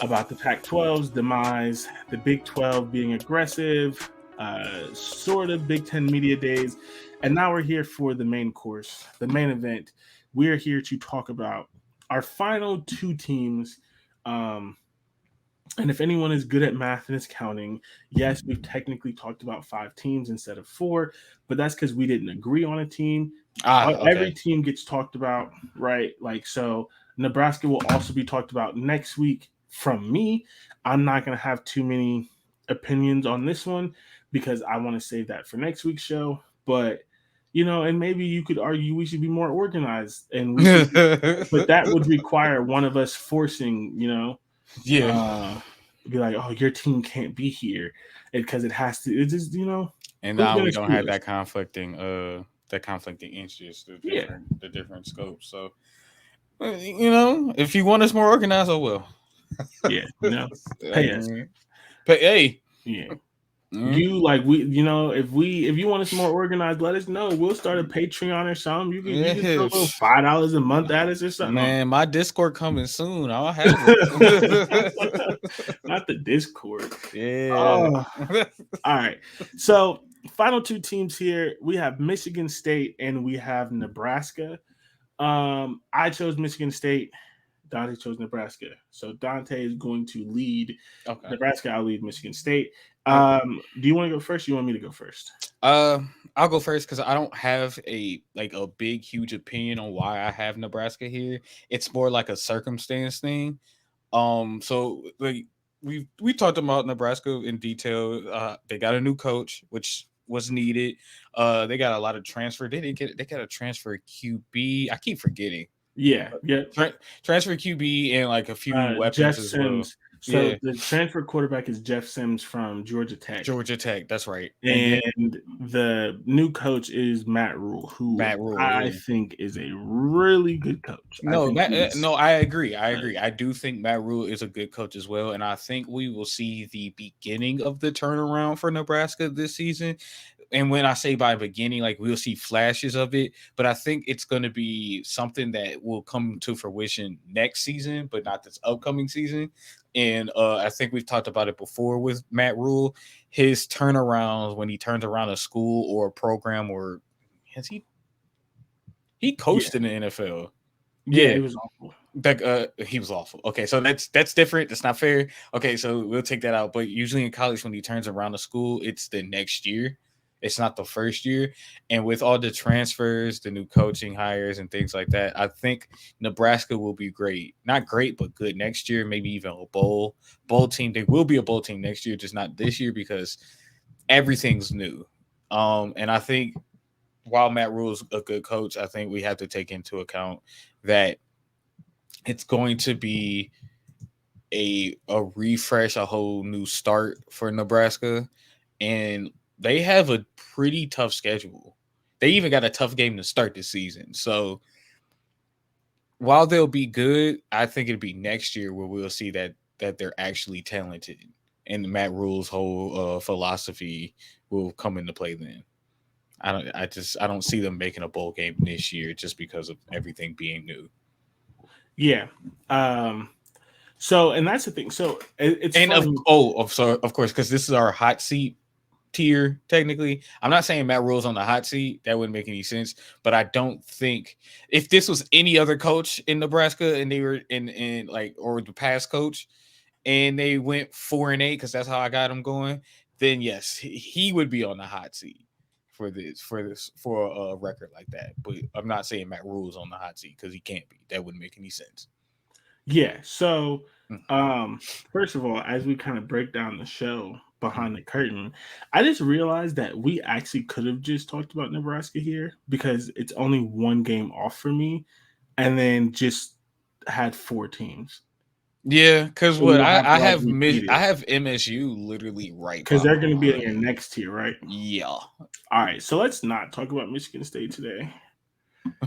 about the Pac-12's demise, the Big 12 being aggressive, sort of Big 10 media days, and now we're here for the main course, the main event. We're here to talk about our final 2 teams. And if anyone is good at math and is counting, yes, we've technically talked about 5 teams instead of 4, but that's because we didn't agree on a team. Okay. Every team gets talked about, right? Like, so Nebraska will also be talked about next week from me. I'm not going to have too many opinions on this one because I want to save that for next week's show. But, and maybe you could argue we should be more organized, and but that would require one of us forcing, be like, oh, your team can't be here because it has to. It just, And now we don't have that conflicting interests, the different scopes. So, if you want us more organized, I will. Yeah, pay us. But hey, yeah. You if you want us more organized, let us know. We'll start a Patreon or something. You can throw $5 a month at us or something. Man, my Discord coming soon. I'll have it. Not the Discord. Yeah. All right. So final 2 teams here. We have Michigan State and we have Nebraska. I chose Michigan State. Dante chose Nebraska. So Dante is going to lead Nebraska. I'll lead Michigan State. Do you want to go first? Or you want me to go first? I'll go first because I don't have a big, huge opinion on why I have Nebraska here. It's more like a circumstance thing. So like we talked about Nebraska in detail. They got a new coach, which was needed. They got a lot of transfer. They got a transfer QB. I keep forgetting. Yeah. Transfer QB and like a few weapons Jeff as Sims. well. So the transfer quarterback is Jeff Sims from Georgia Tech. Georgia Tech, that's right. And the new coach is Matt Rule, who I think is a really good coach. No, I agree. I do think Matt Rule is a good coach as well, and I think we will see the beginning of the turnaround for Nebraska this season. And when I say by beginning, like we'll see flashes of it, but I think it's going to be something that will come to fruition next season, but not this upcoming season. And I think we've talked about it before with Matt Rule, his turnarounds when he turns around a school or a program, or has he coached in the NFL? Yeah, he was awful. He was awful. Okay, so that's different. That's not fair. Okay, so we'll take that out. But usually in college, when he turns around a school, it's the next year. It's not the first year. And with all the transfers, the new coaching hires, and things like that, I think Nebraska will be great. Not great, but good next year. Maybe even a bowl team. They will be a bowl team next year, just not this year because everything's new. And I think while Matt Rule's a good coach, I think we have to take into account that it's going to be a refresh, a whole new start for Nebraska. And they have a pretty tough schedule. They even got a tough game to start the season. So while they'll be good, I think it'll be next year where we'll see that they're actually talented. And Matt Rule's whole philosophy will come into play then. I don't see them making a bowl game this year just because of everything being new. Yeah. So, and that's the thing. So it's of course, because this is our hot seat tier. Technically, I'm not saying Matt Rule's on the hot seat. That wouldn't make any sense. But I don't think if this was any other coach in Nebraska and they were in like, or the past coach and they went 4-8 because that's how I got them going, then yes, he would be on the hot seat for a record like that. But I'm not saying Matt Rule's on the hot seat because he can't be. That wouldn't make any sense. Yeah. So, first of all, as we kind of break down the show behind the curtain, I just realized that we actually could have just talked about Nebraska here because it's only one game off for me, and then just had 4 teams. Yeah, because what I have MSU literally right because they're going to be in your next tier, right? Yeah. All right, so let's not talk about Michigan State today.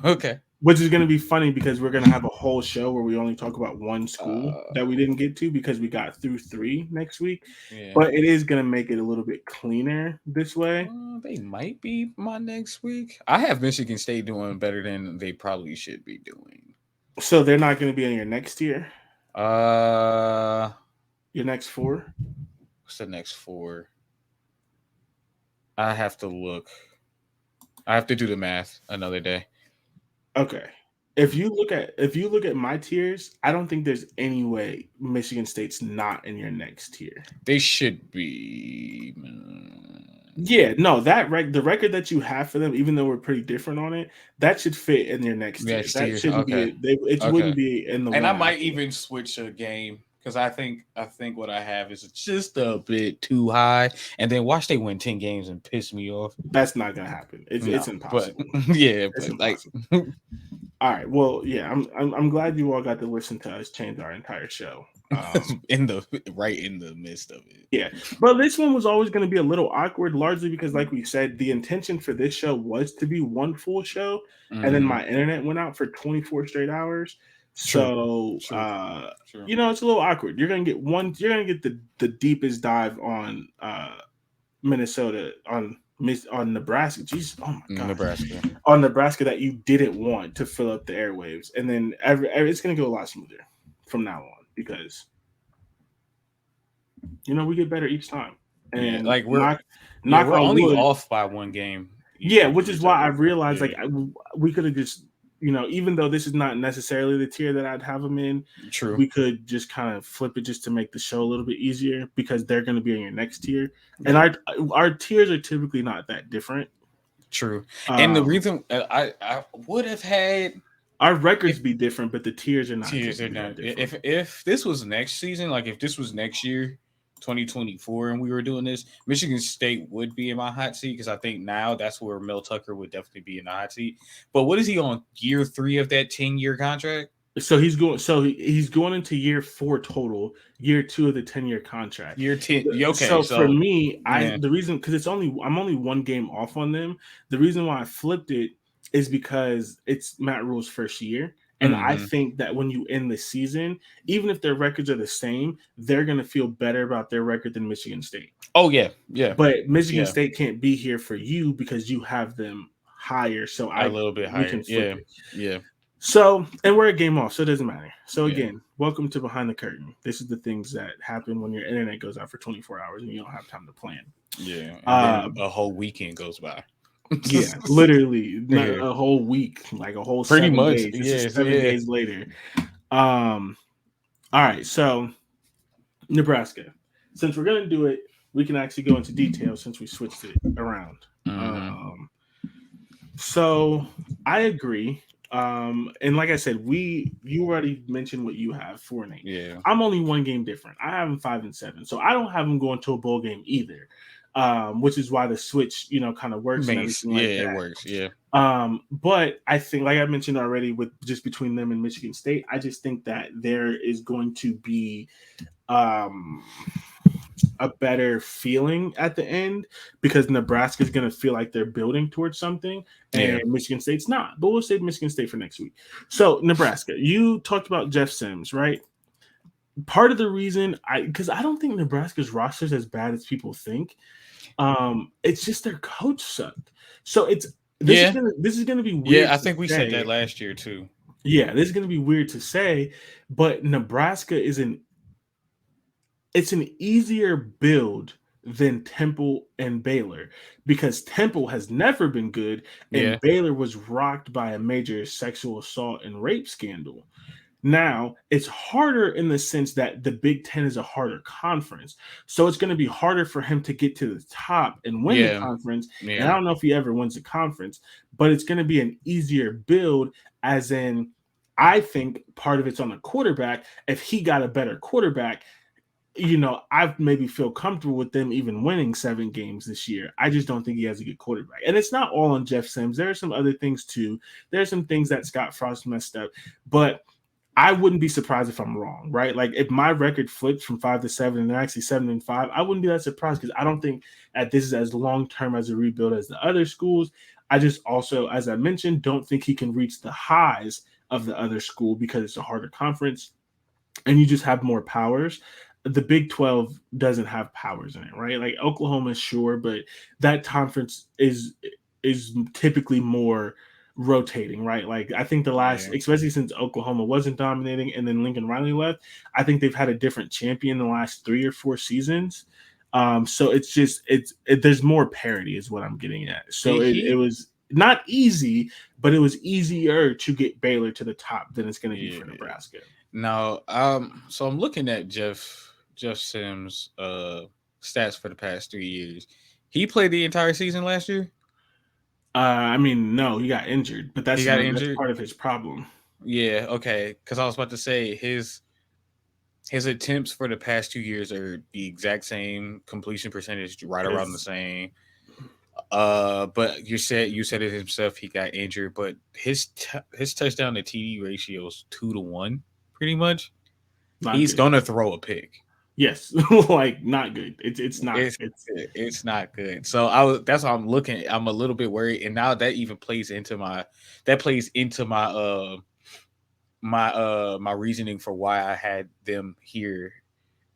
Okay. Which is going to be funny because we're going to have a whole show where we only talk about one school that we didn't get to because we got through 3 next week. Yeah. But it is going to make it a little bit cleaner this way. They might be my next week. I have Michigan State doing better than they probably should be doing. So they're not going to be in your next tier? Your next 4? What's the next 4? I have to look. I have to do the math another day. Okay. If you look at my tiers, I don't think there's any way Michigan State's not in your next tier. They should be. Yeah, no, the record that you have for them, even though we're pretty different on it, that should fit in your next tier. That shouldn't be. It wouldn't be in the. And I might even switch a game because I think what I have is just a bit too high. And then watch they win 10 games and piss me off. That's not gonna happen. It's impossible. But, yeah, it's impossible. All right. Well, yeah, I'm glad you all got to listen to us change our entire show. In the midst of it. Yeah. But this one was always going to be a little awkward, largely because, like we said, the intention for this show was to be one full show, and then my internet went out for 24 straight hours. So True. You know, it's a little awkward. You're gonna get the deepest dive on Minnesota on Nebraska. Jesus, oh my god, Nebraska on Nebraska that you didn't want to fill up the airwaves, and then it's gonna go a lot smoother from now on because you know we get better each time, and like we're only off by 1 game. Yeah, which is why I realized we could have just. You know, even though this is not necessarily the tier that I'd have them in, True, we could just kind of flip it just to make the show a little bit easier because they're going to be in your next tier, and our tiers are typically not that different. True, and the reason I would have had our records be different, but the tiers are not. Tiers are not. If this was next season, like if this was next year, 2024, and we were doing this, Michigan State would be in my hot seat because I think now that's where Mel Tucker would definitely be in the hot seat. But what is he on year 3 of that 10-year contract? So he's going into year 4 total, year 2 of the 10-year contract. Year 10. Okay, So for so me, yeah. the reason, because I'm only one game off on them. The reason why I flipped it is because it's Matt Rule's first year. And I think that when you end the season, even if their records are the same, they're going to feel better about their record than Michigan State. Oh, yeah. Yeah. But Michigan State can't be here for you because you have them higher. So a little bit higher. we can flip it. Yeah. So, and we're a game off, so it doesn't matter. So again, welcome to Behind the Curtain. This is the things that happen when your internet goes out for 24 hours and you don't have time to plan. Yeah. And then a whole weekend goes by. Yeah, literally not a whole week, like a whole pretty 7 much. days. This is 7 days later. All right, so Nebraska. Since we're gonna do it, we can actually go into detail since we switched it around. So I agree. And like I said, you already mentioned what you have 4-8. Yeah, I'm only one game different. I have them 5-7, so I don't have them going to a bowl game either. Which is why the switch, kind of works and everything like that. Yeah, it works. Yeah. But I think, like I mentioned already, with just between them and Michigan State, I just think that there is going to be a better feeling at the end because Nebraska is going to feel like they're building towards something and Michigan State's not. But we'll save Michigan State for next week. So Nebraska, you talked about Jeff Sims, right? Part of the reason because I don't think Nebraska's roster is as bad as people think. It's just their coach sucked. So this is gonna be weird. Yeah, I think we said that last year too. Yeah, this is gonna be weird to say, but Nebraska it's an easier build than Temple and Baylor because Temple has never been good and Baylor was rocked by a major sexual assault and rape scandal. Now, it's harder in the sense that the Big Ten is a harder conference. So it's going to be harder for him to get to the top and win the conference. And I don't know if he ever wins the conference, but it's going to be an easier build, as in, I think part of it's on the quarterback. If he got a better quarterback, I maybe feel comfortable with them even winning 7 games this year. I just don't think he has a good quarterback. And it's not all on Jeff Sims. There are some other things too. There are some things that Scott Frost messed up. But I wouldn't be surprised if I'm wrong, right? Like if my record flips from 5-7 and they're actually 7-5, I wouldn't be that surprised because I don't think that this is as long-term as a rebuild as the other schools. I just also, as I mentioned, don't think he can reach the highs of the other school because it's a harder conference and you just have more powers. The Big 12 doesn't have powers in it, right? Like Oklahoma, sure, but that conference is typically more rotating, right? Like I think the last, especially since Oklahoma wasn't dominating and then Lincoln Riley left, I think they've had a different champion the last 3 or 4 seasons. So it's just there's more parity is what I'm getting at. So it was not easy, but it was easier to get Baylor to the top than it's going to be for Nebraska. Now, so I'm looking at Jeff Sims' stats for the past 3 years. He played the entire season last year. I mean, no, he got injured, but that's part of his problem. Yeah, okay. Because I was about to say his attempts for the past 2 years are the exact same, completion percentage right around the same. But you said it himself. He got injured, but his touchdown to TD ratio is 2-1, pretty much. He's gonna throw a pick. Yes, like not good. It's not. It's not good. So that's why I'm looking. I'm a little bit worried, and now that even plays into my my reasoning for why I had them here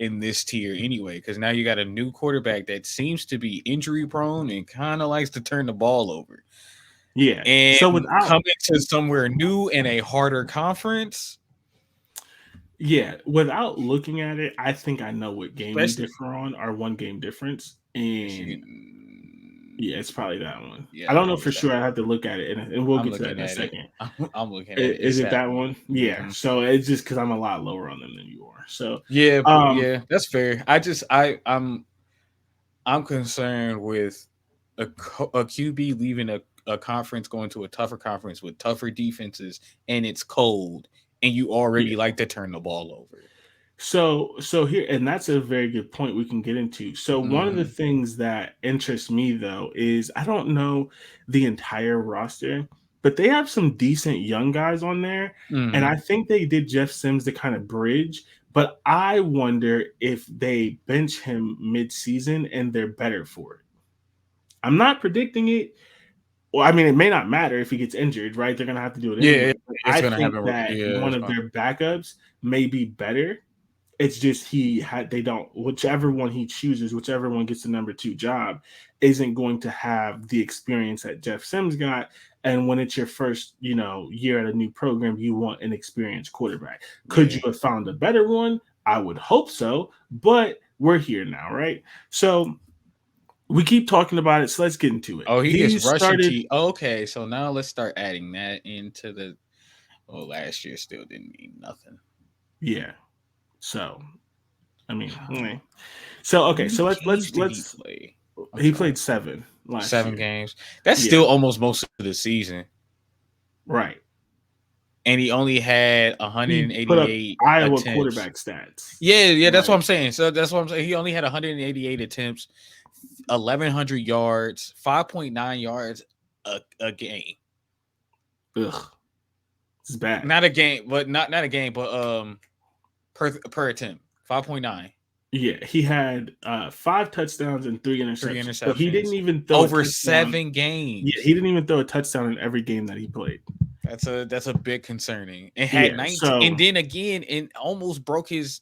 in this tier anyway. Because now you got a new quarterback that seems to be injury prone and kind of likes to turn the ball over. Yeah, and so coming to somewhere new in a harder conference. Yeah, without looking at it, I think I know what game we differ on. Our 1 game difference, and yeah, it's probably that one. Yeah, I don't know for sure. I have to look at it, and we'll get to that in a second. I'm looking at it. Is it that one? Yeah. So it's just because I'm a lot lower on them than you are. So yeah, that's fair. I'm concerned with a QB leaving a conference, going to a tougher conference with tougher defenses, and it's cold. And you already like to turn the ball over. So here, and that's a very good point we can get into. So one of the things that interests me though is I don't know the entire roster, but they have some decent young guys on there. And I think they did Jeff Sims to kind of bridge. But I wonder if they bench him mid-season and they're better for it. I'm not predicting it. Well, I mean, it may not matter if he gets injured, right? They're going to have to do it anyway. Yeah, it's I going to think happen. that one of their backups may be better. It's just whichever one he chooses, whichever one gets the number 2 job, isn't going to have the experience that Jeff Sims got. And when it's your first, year at a new program, you want an experienced quarterback. Could you have found a better one? I would hope so, but we're here now, right? So we keep talking about it, so let's get into it. Oh, he gets rushing T. Okay, so now let's start adding that into the. Well, last year still didn't mean nothing. Yeah. So, I mean, so okay, so let's play. He played 7 last 7 games. That's still almost most of the season, right? And he only had 188 Iowa attempts. Quarterback stats. Yeah, that's what I'm saying. So that's what I'm saying. He only had 188 attempts, 1,100 yards, 5.9 yards a game. Ugh, it's bad. Not a game, but not a game, but per attempt, 5.9. Yeah, he had 5 touchdowns and 3 interceptions. So he didn't even throw over 7 games. Yeah, he didn't even throw a touchdown in every game that he played. That's a bit concerning. And had 19, and then again, and almost broke his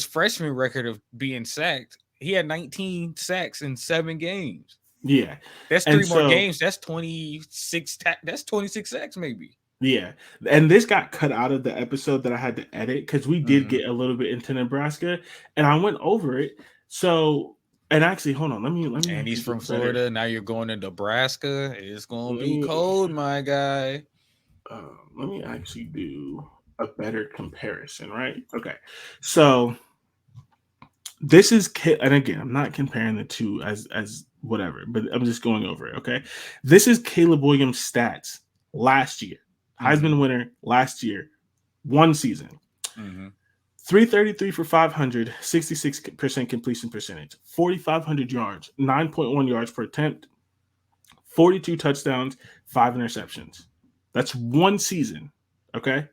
freshman record of being sacked. He had 19 sacks in 7 games. Yeah, that's 3 more games. That's 26. That's 26 sacks, maybe. Yeah, and this got cut out of the episode that I had to edit because we did get a little bit into Nebraska, and I went over it. So, and actually, hold on, let me. And he's from Florida. Now you're going to Nebraska. It's gonna be cold, my guy. Let me actually do a better comparison, right? Okay, so this is, and again, I'm not comparing the two as whatever, but I'm just going over it. Okay, this is Caleb Williams' stats last year. Heisman winner last year, 1 season. 333 for 500, 66% completion percentage, 4,500 yards, 9.1 yards per attempt, 42 touchdowns, 5 interceptions. That's 1 season, okay?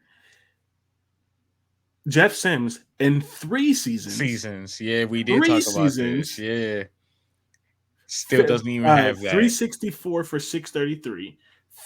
Jeff Sims in 3 seasons. Yeah, we did talk about this. Yeah. Still doesn't even have that. 364 for 633,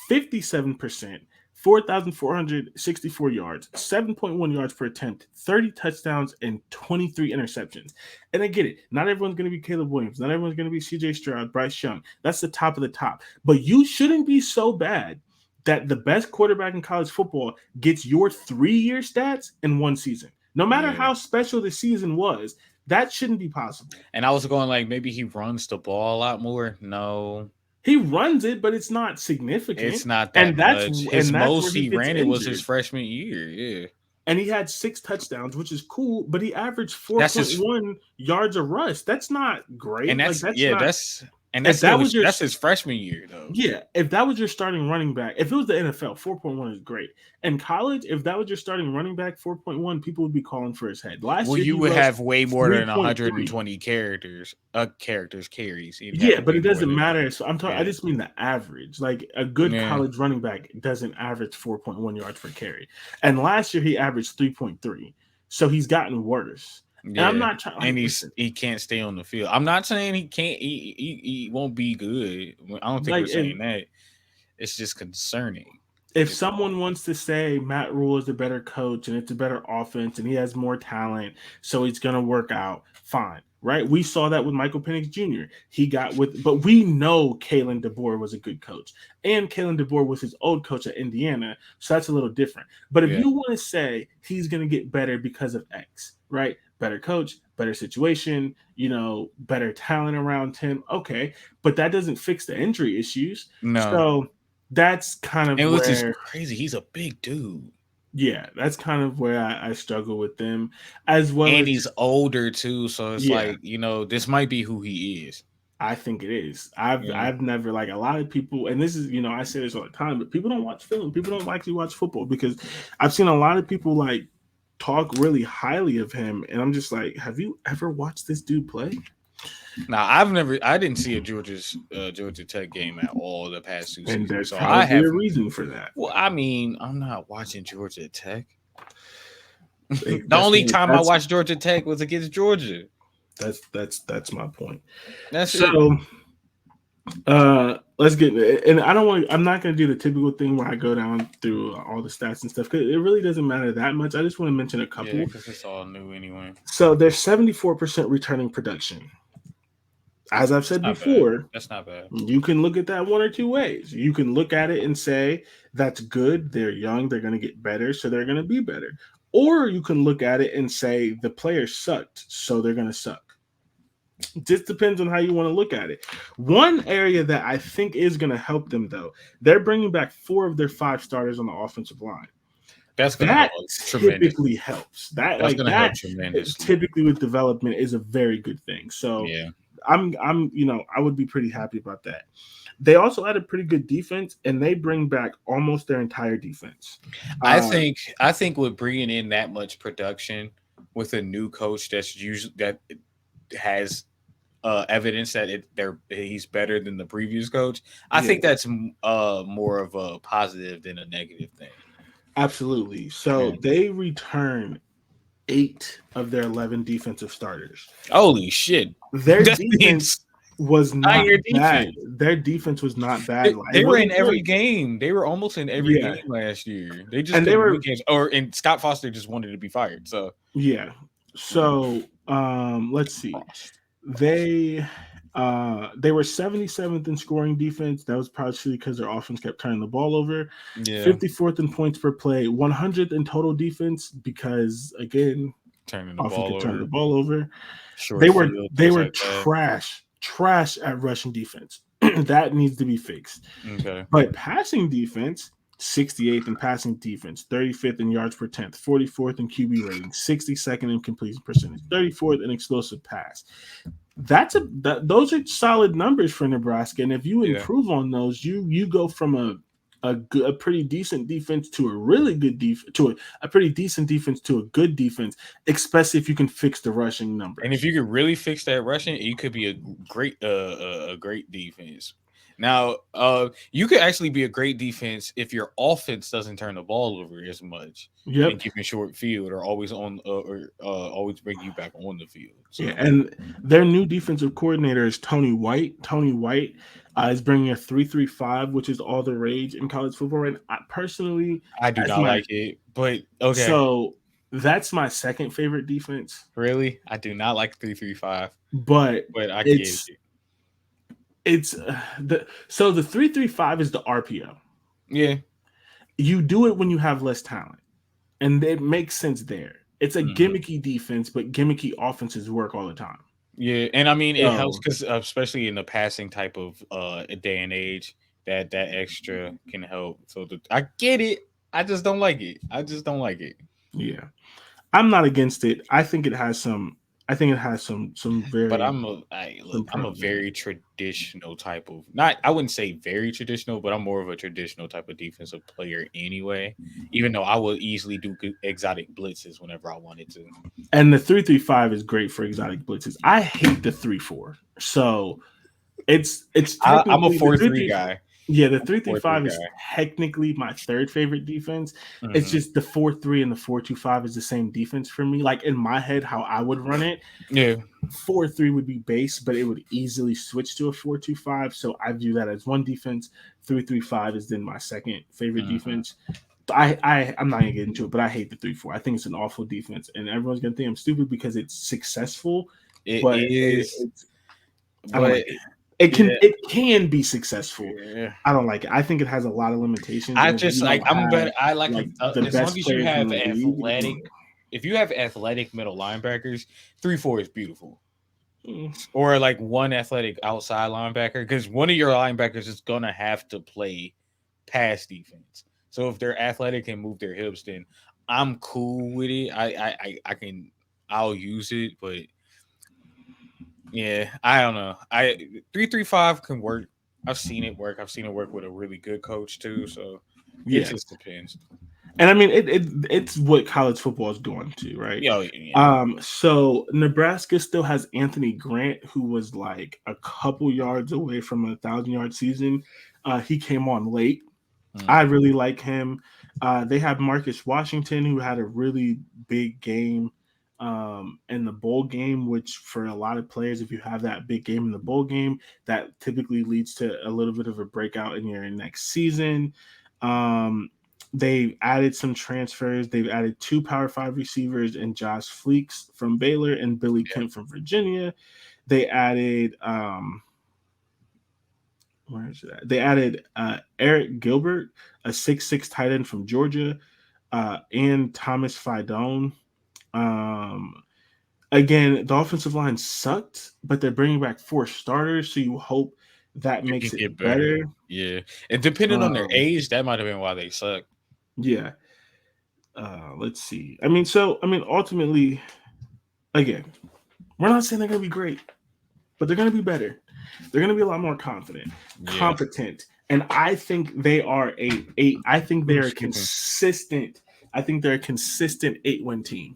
57%. 4,464 yards, 7.1 yards per attempt, 30 touchdowns, and 23 interceptions. And I get it. Not everyone's going to be Caleb Williams. Not everyone's going to be CJ Stroud, Bryce Young. That's the top of the top. But you shouldn't be so bad that the best quarterback in college football gets your 3-year stats in 1 season. No matter how special the season was, that shouldn't be possible. And I was going like, maybe he runs the ball a lot more. No. He runs it, but it's not significant. It's not that much. His most he ran it was his freshman year. Yeah. And he had 6 touchdowns, which is cool, but he averaged 4.1 yards a rush. That's not great. And that's that's his freshman year, though. Yeah, if that was your starting running back, if it was the NFL, 4.1 is great. In college, if that was your starting running back, 4.1, people would be calling for his head. Last year, you would have way more than 120 carries. Yeah, but it doesn't matter. So I'm talking. I just mean the average. Like a good college running back doesn't average 4.1 yards per carry, and last year he averaged 3.3. So he's gotten worse. Yeah. And I'm not trying. And he can't stay on the field. I'm not saying he can't. He won't be good. I don't think we're saying that. It's just concerning. If someone wants to say Matt Rule is a better coach and it's a better offense and he has more talent, so it's going to work out, fine, right? We saw that with Michael Penix Jr. But we know Kalen DeBoer was a good coach, and Kalen DeBoer was his old coach at Indiana, so that's a little different. But if you want to say he's going to get better because of X, right? Better coach, better situation, better talent around him, okay, but that doesn't fix the injury issues. No. So that's kind of which is crazy. He's a big dude. Yeah, that's kind of where I struggle with them as well. And he's older too, so it's like, this might be who he is. I think it is. I've never, like, a lot of people, and this is, I say this all the time, but people don't watch film. People don't actually watch football because I've seen a lot of people like talk really highly of him, and I'm just like, have you ever watched this dude play? Now I didn't see a Georgia Tech game at all the past 2 And seasons, there's so I probably have. a reason for that. Well, I mean, I'm not watching Georgia Tech. The That's only my, time I that's watched Georgia Tech was against Georgia. that's my point. That's So it. let's get, and I'm not going to do the typical thing where I go down through all the stats and stuff, because it really doesn't matter that much. I just want to mention a Yeah, couple. because it's all new anyway. So there's 74% returning production. As I've said Not bad. before, That's not bad. you can look at that one or two ways. You can look at it and say, that's good. They're young. They're going to get better. So they're going to be better. Or you can look at it and say, the players sucked. So they're going to suck. Just depends on how you want to look at it. One area that I think is going to help them, though, they're bringing back 4 of their 5 starters on the offensive line. That's going to help typically helps. That's going to help tremendously. Typically with development is a very good thing. So yeah, I'm I would be pretty happy about that. They also had a pretty good defense, and they bring back almost their entire defense. I think with bringing in that much production with a new coach that has evidence that he's better than the previous coach, I think that's more of a positive than a negative thing. Absolutely. So they return 8 of their 11 defensive starters. Holy shit! Their defense was not bad. Their defense was not bad. They were in every game. They were almost in every game last year. They just games. And Scott Foster just wanted to be fired. So yeah. So let's see. They were 77th in scoring defense. That was partially because their offense kept turning the ball over. 54th in points per play, 100th in total defense because again, turn the ball over. They were trash at rushing defense. That needs to be fixed. Okay. But passing defense, 68th in passing defense, 35th in yards per attempt, 44th in QB rating, 62nd in completion percentage, 34th in explosive pass. Those are solid numbers for Nebraska, and if you improve on those, you go from a pretty decent defense to a really good defense to a pretty decent defense to a good defense, especially if you can fix the rushing numbers. And if you could really fix that rushing, you could be a great defense. Now, you could actually be a great defense if your offense doesn't turn the ball over as much and keep a short field or always on or always bring you back on the field. So. Yeah, and their new defensive coordinator is Tony White. Tony White is bringing a 3-3-5, which is all the rage in college football. And I do not like it, but okay. So that's my second favorite defense. Really, I do not like 3-3-5, but I get it. It's the 3-3-5 is the RPO. Yeah, you do it when you have less talent, and it makes sense there. It's a gimmicky defense, but gimmicky offenses work all the time. Yeah, and I mean it helps because especially in the passing type of day and age, that extra can help. So I get it. I just don't like it. Yeah, I'm not against it. I think it has some very. But I'm a very traditional type of I wouldn't say very traditional, but I'm more of a traditional type of defensive player anyway. Even though I would easily do exotic blitzes whenever I wanted to. And the 3-3-5 is great for exotic blitzes. I hate the 3-4. So it's. I'm a 4-3 guy. Yeah, the 3-3-5 is technically my third favorite defense. It's just the 4-3 and the 4-2-5 is the same defense for me. Like in my head, how I would run it. Yeah, 4-3 would be base, but it would easily switch to a 4-2-5. So I view that as one defense. 3-3-5 is then my second favorite defense. I'm not gonna get into it, but I hate the 3-4. I think it's an awful defense, and everyone's gonna think I'm stupid because it's successful. It is. I don't like it. It can be successful. Yeah. I don't like it. I think it has a lot of limitations. I just like I'm better. I like the as long as you have athletic. If you have athletic middle linebackers, 3-4 is beautiful. Or like one athletic outside linebacker, because one of your linebackers is gonna have to play pass defense. So if they're athletic and move their hips, then I'm cool with it. I'll use it, but. Yeah, I don't know. 3-3-5 can work. I've seen it work. I've seen it work with a really good coach too. So it just depends. And I mean, it's what college football is going to, right? Yeah. So Nebraska still has Anthony Grant, who was like a couple yards away from a 1,000-yard season. He came on late. I really like him. They have Marcus Washington, who had a really big game in the bowl game, which for a lot of players, if you have that big game in the bowl game, that typically leads to a little bit of a breakout in your next season. They've added some transfers. They've added 2 Power 5 receivers and Josh Fleeks from Baylor and Billy Kemp from Virginia. They added where is that? They added Eric Gilbert, a 6'6" tight end from Georgia, and Thomas Fidone. Again, the offensive line sucked, but they're bringing back 4 starters, so you hope that makes it better. Yeah, and depending on their age, that might have been why they suck. Yeah. Let's see. I mean, ultimately, again, we're not saying they're going to be great, but they're going to be better. They're going to be a lot more confident, competent, and I think they are I think they're consistent. I think they're a consistent 8-win team.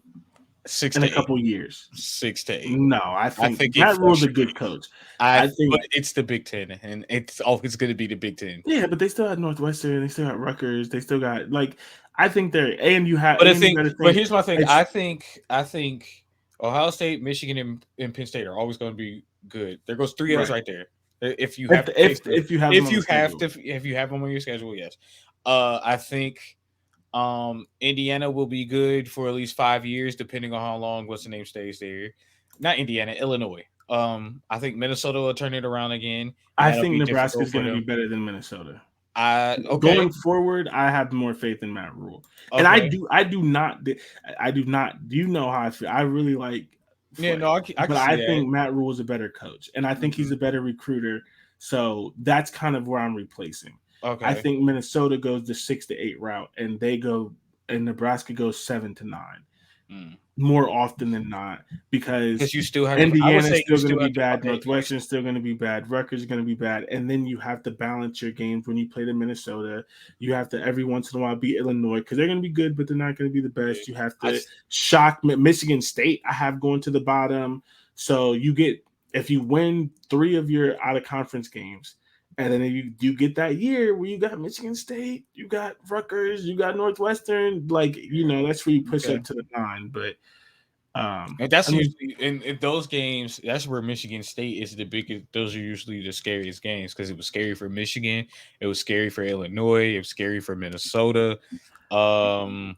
6 in to a couple years. 6 to 8. No, I think Matt Rule's a good coach. I think, but it's the Big Ten, and it's always going to be the Big Ten. Yeah, but they still got Northwestern, they still got Rutgers, they still got I think they're and you have. But but here's my thing. I think Ohio State, Michigan, and Penn State are always going to be good. There goes 3 L's right there. If you have if you have them on your schedule, yes. I think Indiana will be good for at least 5 years, depending on how long what's the name stays there. Not Indiana, Illinois. I think Minnesota will turn it around again. I think Nebraska is going to be better than Minnesota. Going forward, I have more faith in Matt Rule, and I do not. Do you know how I feel? I really like. Flake, but I think Matt Rule is a better coach, and I think he's a better recruiter. So that's kind of where I'm replacing. Okay. I think Minnesota goes the 6 to 8 route, and Nebraska goes 7 to 9. More often than not, because you still have Indiana's still going to be bad, Northwestern's still going to be bad, Rutgers is going to be bad, and then you have to balance your games when you play to Minnesota. You have to every once in a while beat Illinois because they're going to be good, but they're not going to be the best. You have to shock Michigan State. I have going to the bottom, so if you win 3 of your out of conference games. And then you get that year where you got Michigan State, you got Rutgers, you got Northwestern, that's where you push up to the 9. But and that's usually in those games. That's where Michigan State is the biggest. Those are usually the scariest games because it was scary for Michigan, it was scary for Illinois, it was scary for Minnesota. Who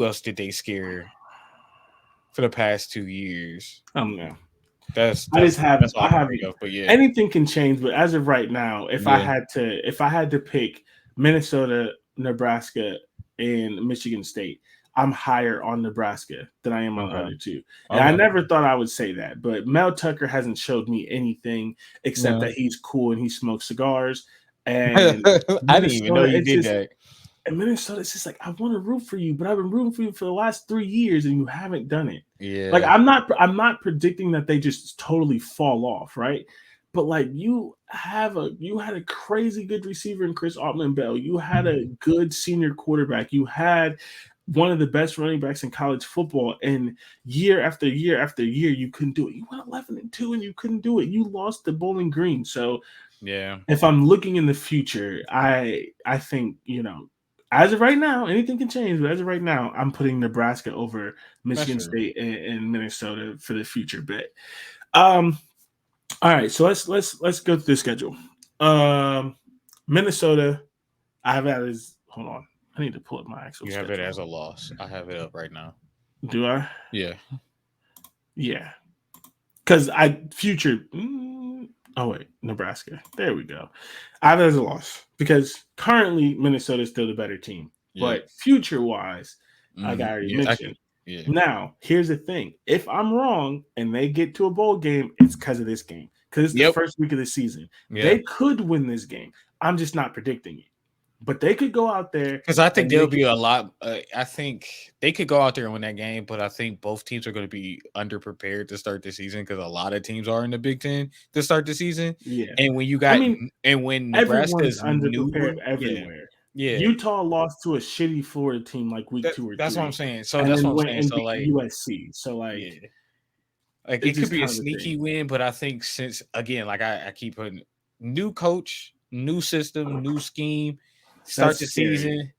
else did they scare for the past 2 years? I don't know. I have but yeah, anything can change. But as of right now, if I had to pick Minnesota, Nebraska, and Michigan State, I'm higher on Nebraska than I am on the other 2. And I never thought I would say that, but Mel Tucker hasn't showed me anything except that he's cool and he smokes cigars. And I didn't even know you did that. And Minnesota, it's just like, I want to root for you, but I've been rooting for you for the last 3 years, and you haven't done it. Yeah, I'm not predicting that they just totally fall off, right? But you had a crazy good receiver in Chris Autman-Bell. You had a good senior quarterback. You had one of the best running backs in college football, and year after year after year, you couldn't do it. You went 11-2, and you couldn't do it. You lost to Bowling Green. So, yeah, if I'm looking in the future, I think as of right now, anything can change, but as of right now, I'm putting Nebraska over Michigan State and Minnesota for the future bet. All right, so let's go through the schedule. Minnesota, I have that as hold on. I need to pull up my actual. You have it as a loss. I have it up right now. Do I? Yeah. Yeah. Because future. Oh wait, Nebraska. There we go. I have it as a loss because currently Minnesota is still the better team, but future-wise, I got already mentioned. Now, here's the thing: if I'm wrong and they get to a bowl game, it's because of this game. Because it's the first week of the season. They could win this game. I'm just not predicting it. But they could go out there because I think there'll be a lot. I think they could go out there and win that game, but I think both teams are going to be underprepared to start the season because a lot of teams are in the Big Ten to start the season. Yeah, and when you got when Nebraska is underprepared everywhere. Yeah, Utah lost to a shitty Florida team like week 2 or 3. That's what I'm saying. So and that's then what I'm went saying. and So beat like, USC. So like, yeah, like it's it could just be a kind of a sneaky thing. win, but I think since again, like I keep putting new coach, new system, new scheme, start the scary. season.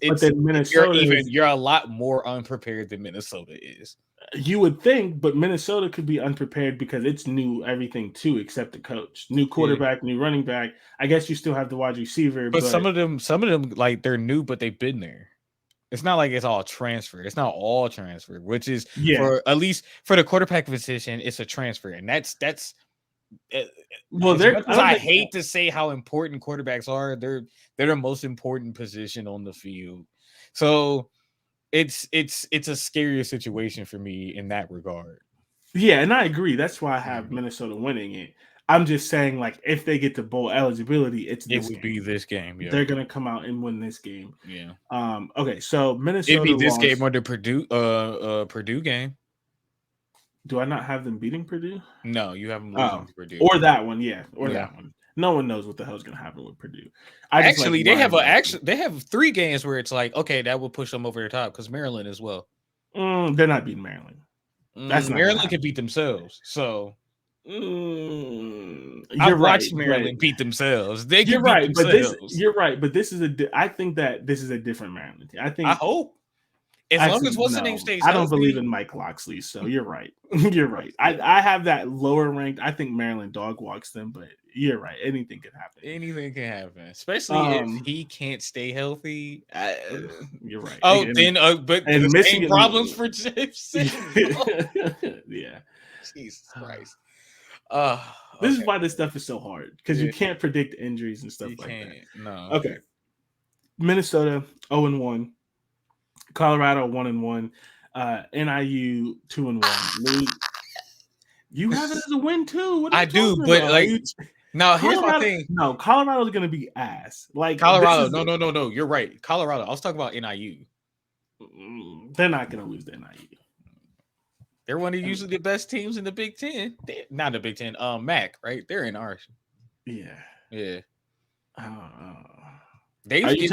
But then Minnesota you're a lot more unprepared than Minnesota is. You would think, but Minnesota could be unprepared because it's new everything too, except the coach, new quarterback, new running back. I guess you still have the wide receiver, but some of them, like they're new, but they've been there. It's not like it's all transfer. It's not all transfer, which is for at least for the quarterback position, it's a transfer, and that's well. As much as I hate to say how important quarterbacks are, they're the most important position on the field. So it's a scarier situation for me in that regard. Yeah, and I agree. That's why I have Minnesota winning it. I'm just saying, like, if they get to bowl eligibility, it would be this game. Yeah. They're gonna come out and win this game. Yeah. Okay, so Minnesota it'd be this lost. game or the Purdue game. Do I not have them beating Purdue? No, you have them losing to Purdue. Or that one, that one. No one knows what the hell is going to happen with Purdue. They have 3 games where it's like, okay, that will push them over the top because Maryland as well. They're not beating Maryland. Maryland could beat themselves. So you're right. Maryland beat themselves. They you're can right, beat themselves. You're right, but this is I think that this is a different Maryland. I hope. As long as what's the name stays healthy. I don't believe in Mike Locksley, so you're right. You're right. I have that lower ranked. I think Maryland dog walks them, but you're right. Anything can happen. Anything can happen, especially if he can't stay healthy. You're right. Oh, but and the same problems for Chiefs. Yeah. Jesus Christ. This is why this stuff is so hard because you can't predict injuries and stuff like that. No. Okay. Minnesota 0-1. Colorado 1-1, NIU 2-1. You have it as a win too. I do, but like now here's my thing. No, Colorado's gonna be ass. Like Colorado, no. You're right. Colorado. I was talking about NIU. They're not gonna lose to NIU. They're one of usually the best teams in the Big Ten. Not the Big Ten. MAC, right? They're in ours. Yeah. Yeah. Are you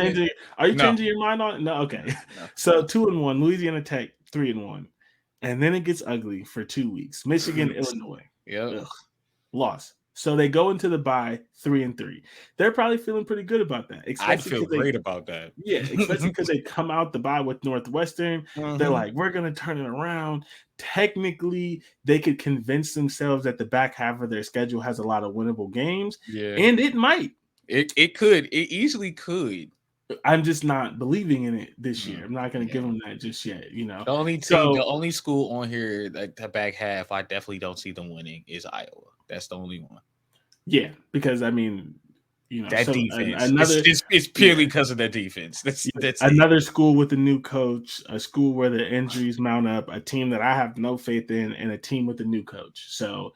changing your mind on it? No, okay. No. So 2-1, Louisiana Tech 3-1, and then it gets ugly for 2 weeks. Michigan, Illinois, loss. So they go into the bye 3-3. They're probably feeling pretty good about that. I feel great about that. Yeah, especially because they come out the bye with Northwestern. They're like, we're gonna turn it around. Technically, they could convince themselves that the back half of their schedule has a lot of winnable games. Yeah, and it might. It could. It easily could. I'm just not believing in it this year. I'm not going to give them that just yet. The only school on here that the back half I definitely don't see them winning is Iowa. That's the only one. Yeah, because I mean, that defense. It's purely because of their defense. That's another school with a new coach, a school where the injuries mount up, a team that I have no faith in, and a team with a new coach. So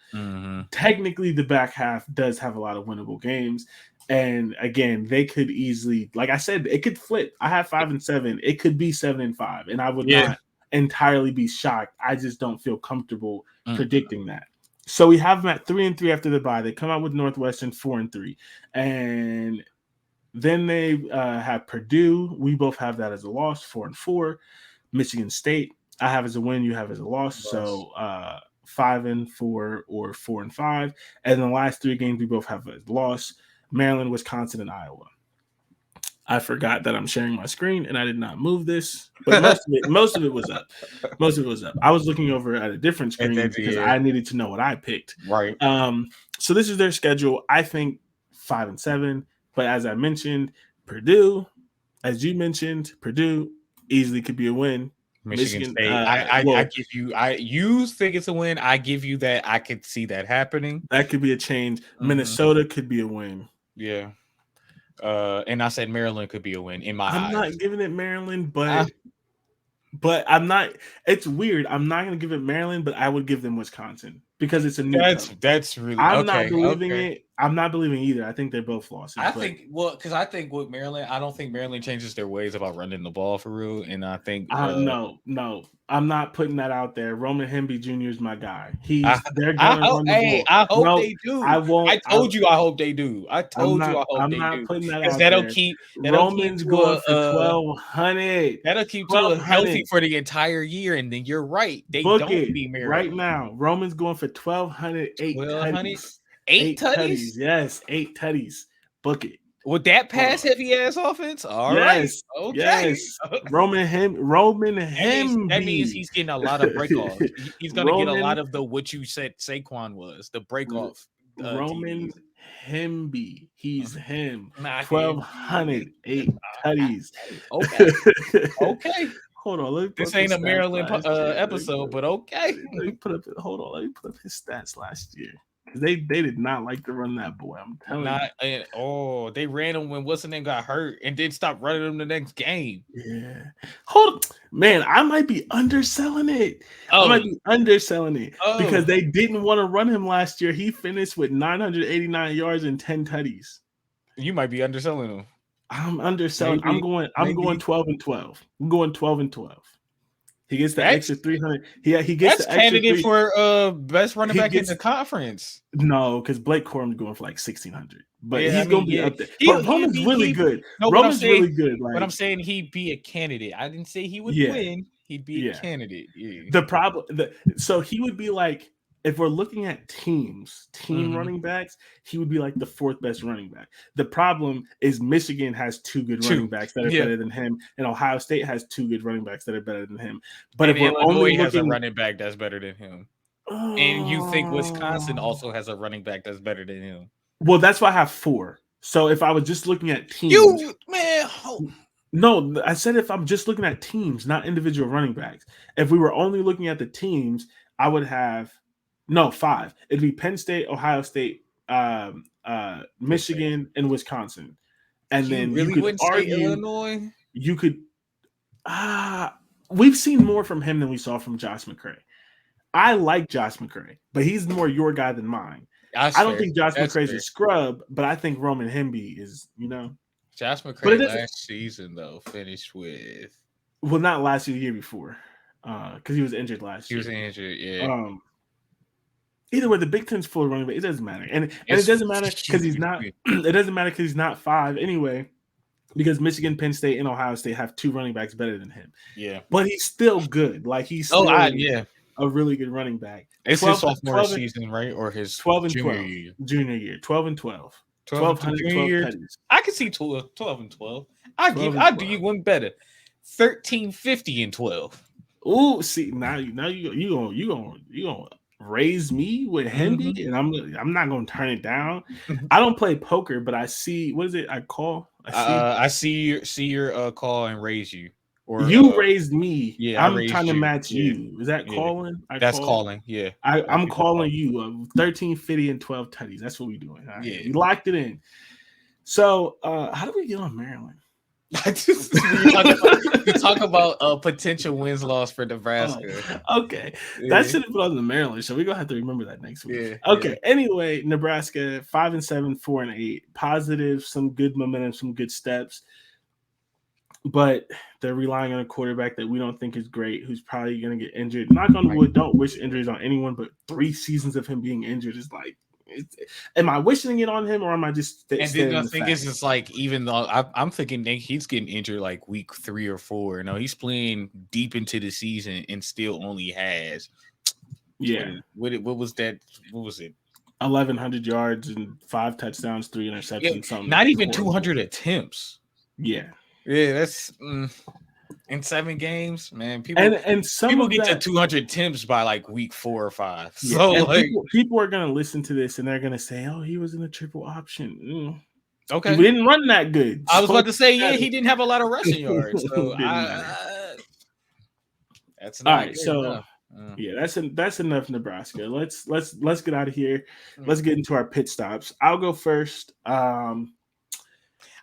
technically, the back half does have a lot of winnable games. And again, they could easily, like I said, it could flip. I have 5-7. It could be 7-5, and I would not entirely be shocked. I just don't feel comfortable predicting that. So we have them at 3-3 after the bye. They come out with Northwestern 4-3, and then they have Purdue. We both have that as a loss, 4-4. Michigan State, I have as a win. You have as a loss. So 5-4 or 4-5. And the last 3 games we both have as a loss. Maryland, Wisconsin, and Iowa. I forgot that I'm sharing my screen and I did not move this, but most of it was up. Most of it was up. I was looking over at a different screen because I needed to know what I picked. Right. So this is their schedule. I think 5-7, but as I mentioned, Purdue, as you mentioned, Purdue easily could be a win. Michigan State. I give you. You think it's a win. I give you that. I could see that happening. That could be a change. Minnesota could be a win. Yeah. And I said Maryland could be a win in my eyes. I'm not giving it Maryland, but I'm not. It's weird. I'm not going to give it Maryland, but I would give them Wisconsin. because it's a new. That's really. I'm not believing it. I'm not believing either. I think they're both losses. I think because I think with Maryland, I don't think Maryland changes their ways about running the ball for real, and I think no, I'm not putting that out there. Roman Hemby Jr. is my guy. They're going to run the ball. I hope they do. I won't. I told you I hope they do. I told you I hope I'm they not do. putting that out that'll there. Keep Roman's going for 1,200. That'll keep Tua healthy for the entire year, and then you're right. They Book don't it be Maryland right now. Roman's going for 1,200. 8 tutties? Yes, 8 tutties. Book it. With that pass heavy ass offense? All right. Okay. Yes. Roman Hemby. That means he's getting a lot of break offs. He's gonna get a lot of the what you said Saquon was, the break off. Roman Hemby. He's him. 1,200. 8 tutties. Okay. Hold on. This ain't a Maryland episode, but okay. Let me put up his stats last year. They did not like to run that boy. I'm telling you. They ran him when what's the name got hurt and then stopped running him the next game. Yeah. Hold on. Man, I might be underselling it. Because they didn't want to run him last year. He finished with 989 yards and 10 tutties. You might be underselling him. I'm underselling. I'm going 12-12. I'm going 12-12. He gets the extra 300. He gets the extra candidate for best running back in the conference. No, because Blake Corum's going for like 1,600. But he's going to be up there. But Roman's really good. Roman's really good. But I'm saying he'd be a candidate. I didn't say he would win. He'd be a candidate. Yeah. The problem. So he would be like, if we're looking at team running backs, he would be like the 4th best running back. The problem is Michigan has 2 good running backs that are better than him, and Ohio State has 2 good running backs that are better than him. But if Illinois has a running back that's better than him, and you think Wisconsin also has a running back that's better than him, well, that's why I have 4. So if I was just looking at teams, no, I said if I'm just looking at teams, not individual running backs. If we were only looking at the teams, I would have. No, 5. It'd be Penn State, Ohio State, Michigan, and Wisconsin. And then really you could argue Illinois. You could. We've seen more from him than we saw from Josh McCray. I like Josh McCray, but he's more your guy than mine. I don't think Josh McCray's a scrub, but I think Roman Hemby is. Josh McCray last season though finished with. Well, not last year, the year before, because he was injured last year. He was injured, yeah. Either way, the Big Ten's full of running back. It doesn't matter, and it doesn't matter because he's not. It doesn't matter because he's not 5 anyway. Because Michigan, Penn State, and Ohio State have 2 running backs better than him. Yeah, but he's still good. Like he's still a really good running back. It's his sophomore season, right, or his 12 and 12 junior year. 12-12. 12 I can see 12 and 12. I'll do you one better. 1350 and 12. Ooh, see now you gonna raise me with Hemby, and I'm not gonna turn it down. I don't play poker, but I see what is it? I see your call and raise you. Or you raised me. Yeah, I'm trying to match you. Is that calling? That's calling. Yeah, I'm calling you. 1350 and 12 tutties. That's what we're doing. Right? Yeah, we locked it in. So, how do we get on Maryland? We talk about potential wins loss for Nebraska. Okay, that should have been on the Maryland show. We're gonna have to remember that next week. Okay. Anyway, Nebraska 5-7, 4-8, positive, some good momentum, some good steps, but they're relying on a quarterback that we don't think is great, who's probably gonna get injured. Knock on wood, don't wish injuries on anyone, but 3 seasons of him being injured is like. Am I wishing it on him, or am I just? And then I think it's just like, even though I'm thinking he's getting injured like week 3 or 4. No, he's playing deep into the season and still only has. Yeah. What was that? What was it? 1,100 yards and 5 touchdowns, 3 interceptions. Something. Not even 200 attempts. Yeah. Yeah, that's. In 7 games, man, people get to 200 attempts by like week 4 or 5. So like, people are gonna listen to this and they're gonna say, "Oh, he was in a triple option." Okay, we didn't run that good. I was about to say, he didn't have a lot of rushing yards. So that's all right. So that's enough Nebraska. Let's get out of here. Let's get into our pit stops. I'll go first.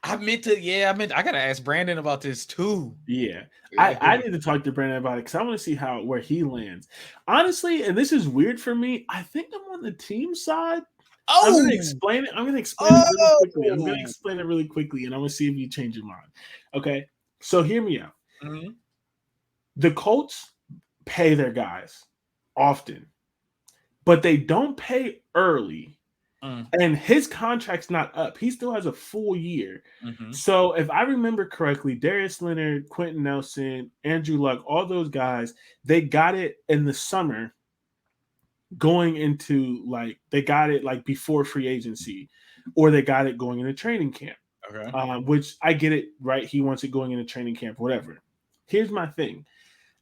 I gotta ask Brandon about this too. Yeah. I need to talk to Brandon about it because I want to see where he lands. Honestly, and this is weird for me, I think I'm on the team side. I'm going to explain it. I'm going to explain it really quickly. I'm going to explain it really quickly, and I'm going to see if you change your mind. Okay? So hear me out. Mm-hmm. The Colts pay their guys often, but they don't pay early. And his contract's not up. He still has a full year. Mm-hmm. So if I remember correctly, Darius Leonard, Quentin Nelson, Andrew Luck, all those guys, they got it in the summer going into they got it before free agency, or they got it going into training camp. Okay. Which I get it, right? He wants it going into training camp, whatever. Here's my thing.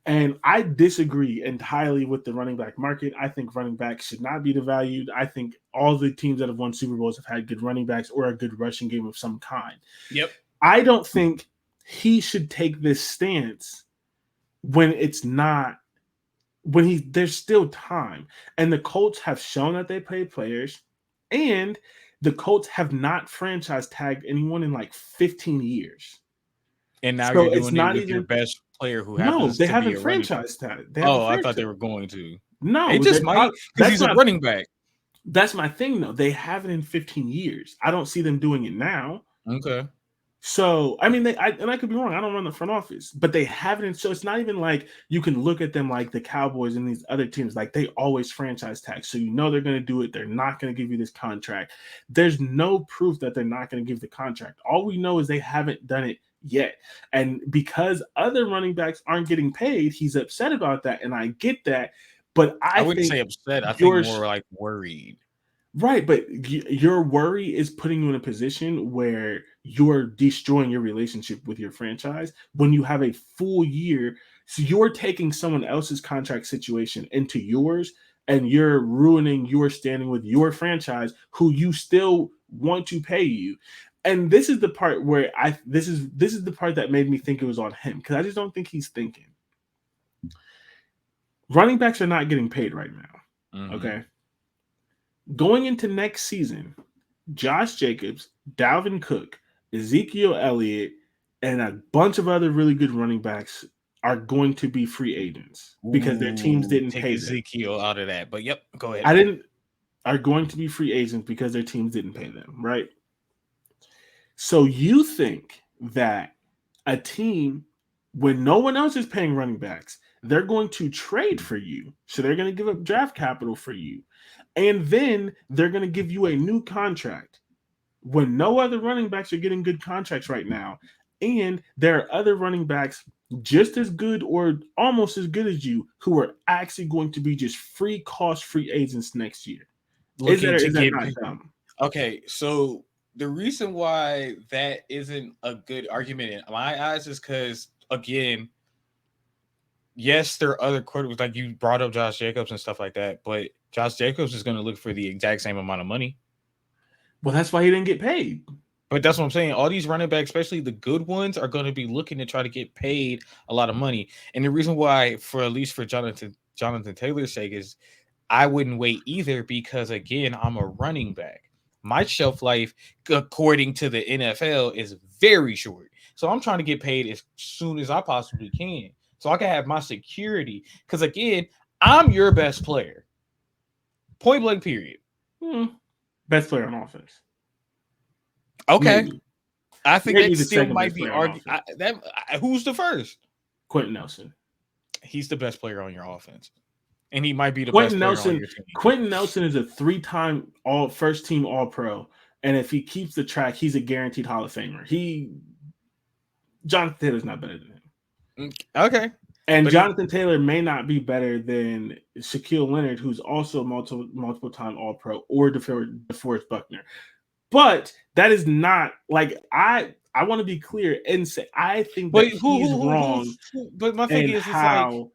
And I disagree entirely with the running back market. I think running backs should not be devalued. I think all the teams that have won Super Bowls have had good running backs or a good rushing game of some kind. Yep. I don't think he should take this stance when there's still time. And the Colts have shown that they pay players, and the Colts have not franchise tagged anyone in 15 years. And now you're doing it with your best player who happens to be a franchise tag. I thought they were going to. No, it just might because he's a running back. That's my thing, though. They haven't in 15 years. I don't see them doing it now. Okay. So, I mean, I could be wrong. I don't run the front office, but they haven't. So it's not even like you can look at them like the Cowboys and these other teams. Like they always franchise tag. So they're going to do it. They're not going to give you this contract. There's no proof that they're not going to give the contract. All we know is they haven't done it yet. And because other running backs aren't getting paid, he's upset about that. And I get that. But I wouldn't say upset. I think more like worried. Right, but your worry is putting you in a position where you're destroying your relationship with your franchise when you have a full year. So you're taking someone else's contract situation into yours, and you're ruining your standing with your franchise, who you still want to pay you. And this is the part where this is the part that made me think it was on him, because I just don't think he's thinking. Running backs are not getting paid right now. Mm-hmm. Okay. Going into next season, Josh Jacobs, Dalvin Cook, Ezekiel Elliott, and a bunch of other really good running backs are going to be free agents because their teams didn't pay Ezekiel out of that. But yep, go ahead. Are going to be free agents because their teams didn't pay them, right? So you think that a team, when no one else is paying running backs, they're going to trade for you. So they're going to give up draft capital for you. And then they're going to give you a new contract when no other running backs are getting good contracts right now. And there are other running backs just as good or almost as good as you who are actually going to be just free agents next year. Is that not dumb? Okay, so the reason why that isn't a good argument in my eyes is because, again, yes, there are other quarterbacks, like you brought up Josh Jacobs and stuff like that, but Josh Jacobs is going to look for the exact same amount of money. Well, that's why he didn't get paid. But that's what I'm saying. All these running backs, especially the good ones, are going to be looking to try to get paid a lot of money. And the reason why, at least for Jonathan Taylor's sake, is I wouldn't wait either because, again, I'm a running back. My shelf life, according to the NFL, is very short. So I'm trying to get paid as soon as I possibly can, so I can have my security. Because, again, I'm your best player. Point blank, period. Best player on offense. Okay. Maybe. I think that still might be argued. Who's the first? Quentin Nelson. He's the best player on your offense. And he might be the best player on your team. Quentin Nelson is a 3-time first team All-Pro. And if he keeps the track, he's a guaranteed Hall of Famer. Jonathan Taylor's not better than him. Okay. And Jonathan Taylor may not be better than Shaquille Leonard, who's also multiple time All-Pro, or DeForest Buckner. But that is not I want to be clear and say I think that he's wrong. But my thing is how.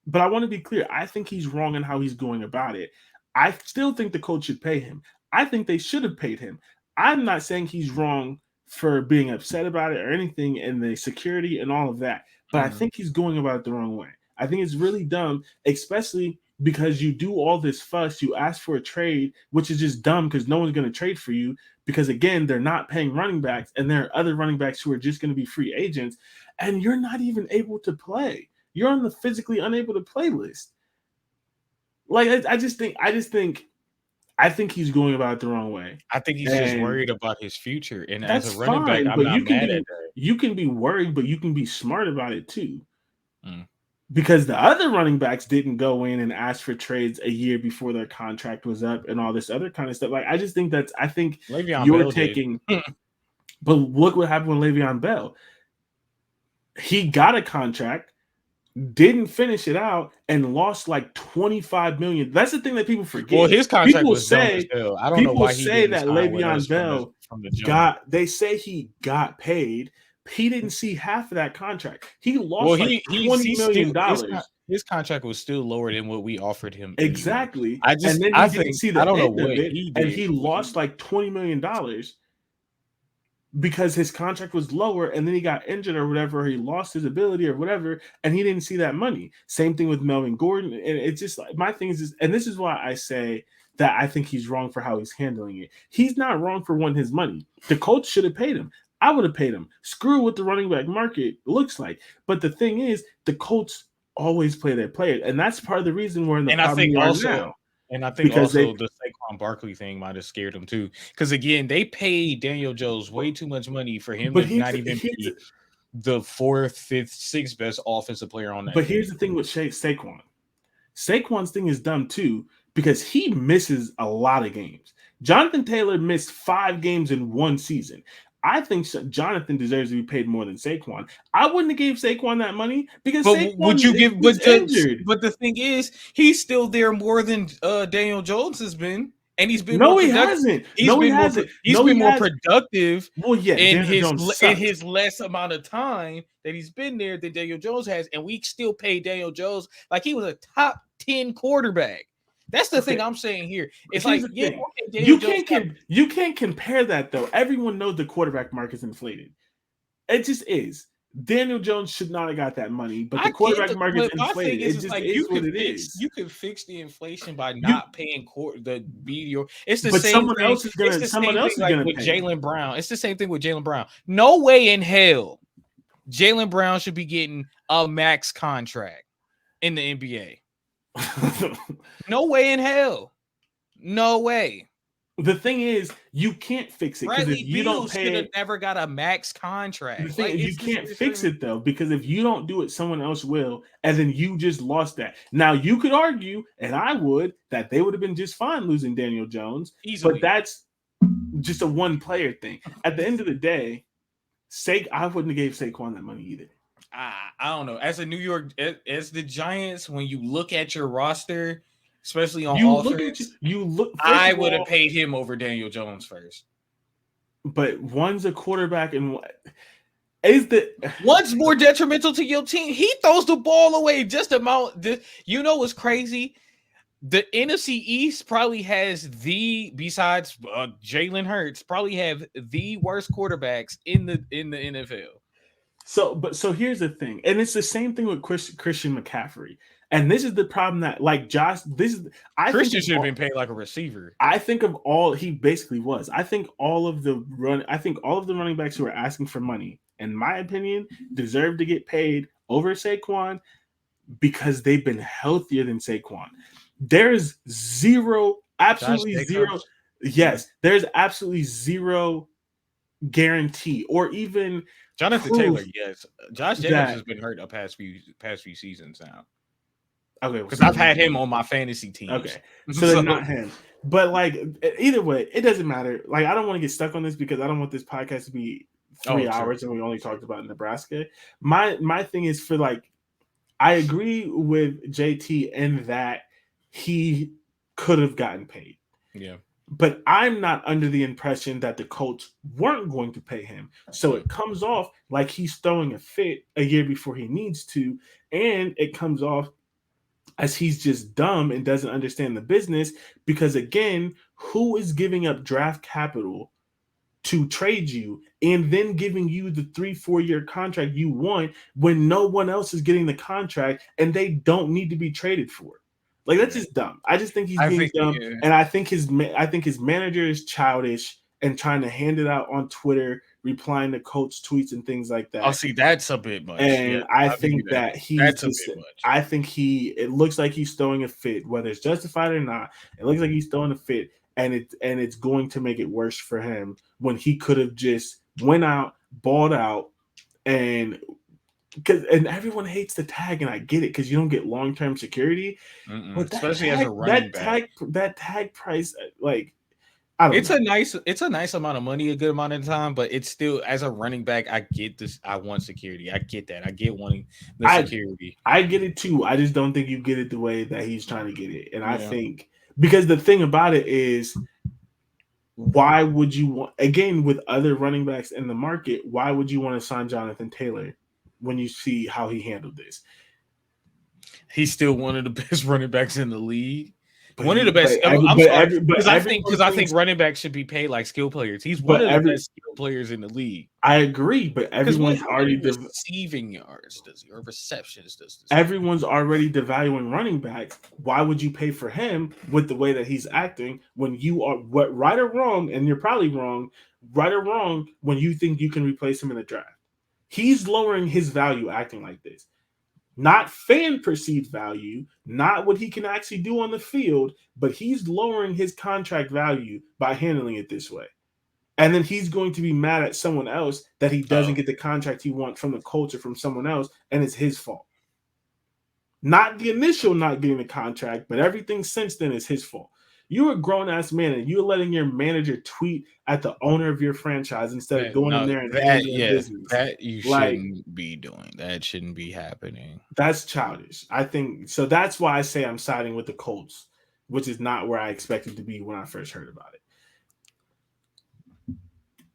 But I want to be clear. I think he's wrong in how he's going about it. I still think the coach should pay him. I think they should have paid him. I'm not saying he's wrong for being upset about it or anything, and the security and all of that. But I think he's going about it the wrong way. I think it's really dumb, especially because you do all this fuss. You ask for a trade, which is just dumb because no one's going to trade for you. because again, they're not paying running backs, and there are other running backs who are just going to be free agents, and you're not even able to play. You're on the physically unable to play list. Like I think he's going about it the wrong way. I think he's just worried about his future, and that's as a running fine, back, I'm but not mad at that. You can be worried, but you can be smart about it too. Because the other running backs didn't go in and ask for trades a year before their contract was up and all this other kind of stuff. Like, I just think Le'Veon you're Bell taking. But look what happened with Le'Veon Bell. He got a contract, didn't finish it out, and lost like $25 million. That's the thing that people forget. Well, his contract was dumb as hell. I don't know why he didn't that Le'Veon Bell from the jump. They say he got paid. He didn't see half of that contract. He lost $20 million. His contract was still lower than what we offered him. Exactly. I think see I don't know what he did, and he lost like $20 million because his contract was lower, and then he got injured or whatever, or he lost his ability or whatever, and he didn't see that money. Same thing with Melvin Gordon. And it's just like, my thing is, and this is why I say that I think he's wrong for how he's handling it. He's not wrong for wanting his money. The coach should have paid him. I would have paid him. Screw what the running back market looks like. But the thing is, the Colts always play their players, and that's part of the reason we're in the problem we are now. And I think also the Saquon Barkley thing might have scared him too. Because again, they paid Daniel Jones way too much money for him to not even be the 4th, 5th, 6th best offensive player on that. But here's the thing with Saquon. Saquon's thing is dumb too, because he misses a lot of games. Jonathan Taylor missed 5 games in one season. I think Jonathan deserves to be paid more than Saquon. I wouldn't have gave Saquon that money because Saquon was injured. But the thing is, he's still there more than Daniel Jones has been, and he's been he hasn't. He's been more productive. Well, yeah, in his less amount of time that he's been there than Daniel Jones has, and we still pay Daniel Jones like he was a top 10 quarterback. That's the thing I'm saying here. It's like you can't compare that though. Everyone knows the quarterback market is inflated. It just is. Daniel Jones should not have got that money, but the quarterback market is inflated. It just is what it is. You can fix the inflation by not paying the media. It's the same thing. Someone else is going to pay. Jaylen Brown. It's the same thing with Jaylen Brown. No way in hell Jaylen Brown should be getting a max contract in the NBA. No way in hell. No way. The thing is, you can't fix it because if you don't pay, should have never got a max contract. You can't fix it though, because if you don't do it, someone else will, and then you just lost that. Now you could argue, and I would, that they would have been just fine losing Daniel Jones, but that's just a one-player thing. At the end of the day, I wouldn't have gave Saquon that money either. I don't know. As the Giants, when you look at your roster, especially on offense, I would have paid him over Daniel Jones first. But one's a quarterback, and one's more detrimental to your team. He throws the ball away just amount. You know what's crazy? The NFC East probably has besides Jalen Hurts, probably have the worst quarterbacks in the NFL. So here's the thing, and it's the same thing with Christian McCaffrey, and this is the problem that Christian should have been paid like a receiver. I think he basically was. I think all of the running backs who are asking for money, in my opinion, deserve to get paid over Saquon because they've been healthier than Saquon. There's absolutely zero. Yes, there's absolutely zero guarantee or even. Jonathan Taylor, yes. Josh Jacobs has been hurt the past few seasons now. Okay, because I've had him on my fantasy team. Okay, so not him. But like either way, it doesn't matter. Like I don't want to get stuck on this because I don't want this podcast to be 3 hours and we only talked about Nebraska. My thing is I agree with JT in that he could have gotten paid. Yeah. But I'm not under the impression that the Colts weren't going to pay him. So it comes off like he's throwing a fit a year before he needs to. And it comes off as he's just dumb and doesn't understand the business. Because again, who is giving up draft capital to trade you and then giving you the 3-4 year contract you want when no one else is getting the contract and they don't need to be traded for? Like that's just dumb. I just think he's being dumb, and I think his manager is childish, and trying to hand it out on Twitter, replying to coach tweets and things like that. Oh, see, that's a bit much. And I think that he's a bit much. I think it looks like he's throwing a fit, whether it's justified or not. It looks like he's throwing a fit, and it's going to make it worse for him when he could have just went out, balled out, and everyone hates the tag, and I get it because you don't get long-term security. But especially as a running back. That tag price, like, it's a nice amount of money a good amount of time, but it's still, as a running back, I get this. I want security. I get that. I get wanting the security. I get it too. I just don't think you get it the way that he's trying to get it. And I think, because the thing about it is, why would you want, again, with other running backs in the market, why would you want to sign Jonathan Taylor when you see how he handled this? He's still one of the best running backs in the league. One of the best. Because I think running backs should be paid like skill players. He's one of the best skill players in the league. I agree, but everyone's already receiving yards, does he, or receptions? Does everyone's already devaluing running backs? Why would you pay for him with the way that he's acting when you are right or wrong, and you're probably wrong, right or wrong, when you think you can replace him in the draft? He's lowering his value acting like this. Not fan perceived value, not what he can actually do on the field, but he's lowering his contract value by handling it this way. And then he's going to be mad at someone else that he doesn't get the contract he wants from the culture from someone else, and it's his fault. Not the initial not getting the contract, but everything since then is his fault. You're a grown-ass man, and you're letting your manager tweet at the owner of your franchise instead of going in there and handling business. That you shouldn't be doing. That shouldn't be happening. That's childish. I think so. That's why I say I'm siding with the Colts, which is not where I expected to be when I first heard about it.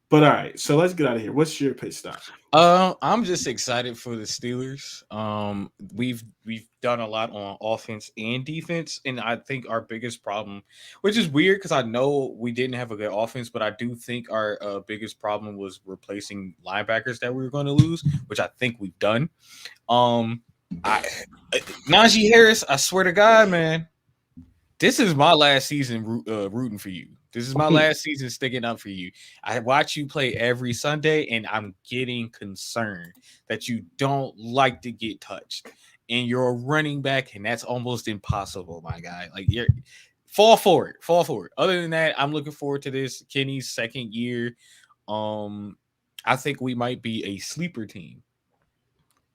But all right, so let's get out of here. What's your pitch stop? I'm just excited for the Steelers. We've done a lot on offense and defense, and I think our biggest problem, which is weird because I know we didn't have a good offense, but I do think our biggest problem was replacing linebackers that we were going to lose, which I think we've done. Najee Harris, I swear to God, man, this is my last season rooting for you. This is my last season sticking up for you. I watch you play every Sunday, and I'm getting concerned that you don't like to get touched. And you're a running back, and that's almost impossible, my guy. Like, you're fall forward. Other than that, I'm looking forward to this. Kenny's second year. I think we might be a sleeper team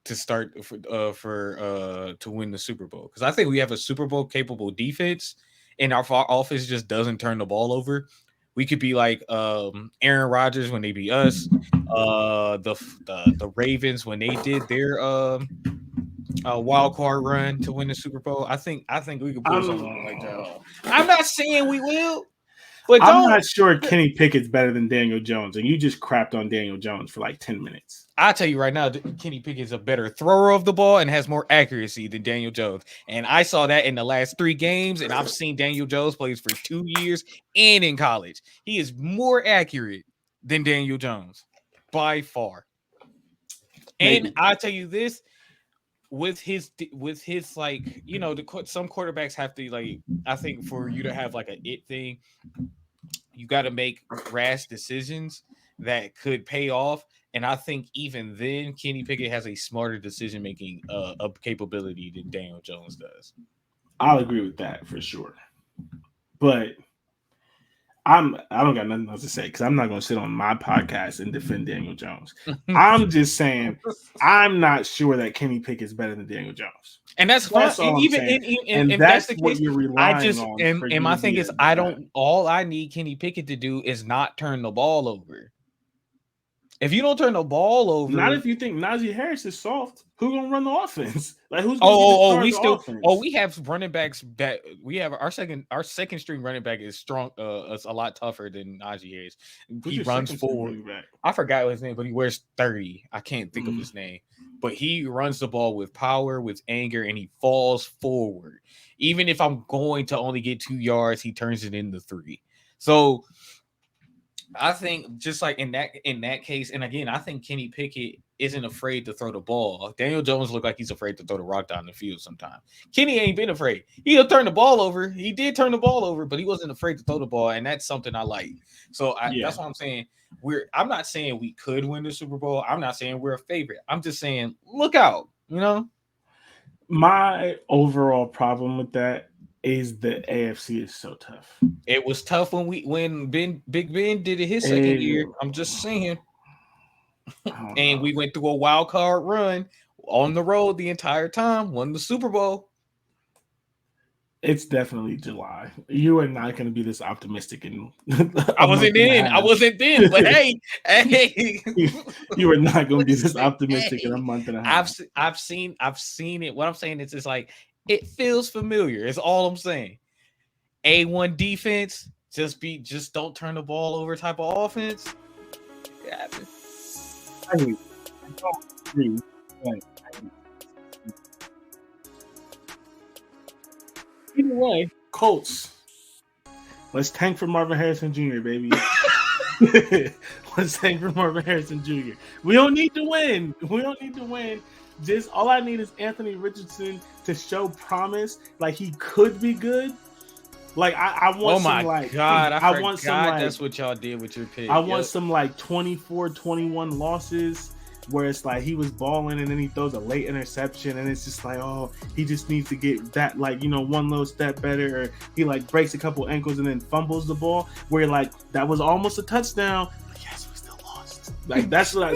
to start to win the Super Bowl, because I think we have a Super Bowl capable defense, and our offense just doesn't turn the ball over. We could be like Aaron Rodgers when they beat us, the Ravens when they did their wild card run to win the Super Bowl. I think we could pull something like that. I'm not saying we will, but I'm not sure Kenny Pickett's better than Daniel Jones, and you just crapped on Daniel Jones for like 10 minutes. I'll tell you right now, Kenny Pickett's a better thrower of the ball and has more accuracy than Daniel Jones. And I saw that in the last 3 games, and I've seen Daniel Jones plays for 2 years and in college. He is more accurate than Daniel Jones by far. Maybe. And I'll tell you this, with his like, you know, some quarterbacks have to, like, I think for you to have like a it thing, you got to make rash decisions that could pay off. And I think even then, Kenny Pickett has a smarter decision-making capability than Daniel Jones does. I'll agree with that for sure. But I don't got nothing else to say, because I'm not going to sit on my podcast and defend Daniel Jones. I'm just saying I'm not sure that Kenny Pickett's better than Daniel Jones. And that's fine. And even that's the case, you're relying on. And my thing is, all I need Kenny Pickett to do is not turn the ball over. If you don't turn the ball over, not if you think Najee Harris is soft. Who's gonna run the offense? Like, who's gonna we have running backs that we have our second string running back is strong. It's a lot tougher than Najee Harris. He runs forward. I forgot his name, but he wears 30. I can't think of his name, but he runs the ball with power, with anger, and he falls forward. Even if I'm going to only get 2 yards, he turns it into 3. So I think just like in that case, and again, I think Kenny Pickett isn't afraid to throw the ball. Daniel Jones looked like he's afraid to throw the rock down the field sometimes. Kenny ain't been afraid. He'll turn the ball over. He did turn the ball over, but he wasn't afraid to throw the ball, and that's something I like. So that's what I'm saying. I'm not saying we could win the Super Bowl. I'm not saying we're a favorite. I'm just saying look out, you know? My overall problem with that is the AFC is so tough. It was tough when Big Ben did it his second year. I'm just saying. And we went through a wild card run on the road the entire time, won the Super Bowl. It's definitely July. You are not going to be this optimistic. I wasn't then. But hey, you are not going to be this optimistic in a month and a half. I've seen it. What I'm saying is, it's like it feels familiar. Is all I'm saying. A1 defense, just don't turn the ball over type of offense. It happens. I don't agree. Either way, Colts. Let's tank for Marvin Harrison Jr., baby. Let's tank for Marvin Harrison Jr. We don't need to win. Just all I need is Anthony Richardson to show promise, like he could be good. Like I want some like God, I want some like that's what y'all did with your pick. I want some like 24-21 losses where it's like he was balling and then he throws a late interception and it's just like, oh, he just needs to get that, like, you know, one little step better, or he like breaks a couple ankles and then fumbles the ball where you're like, that was almost a touchdown, but yes, we still lost. Like that's what I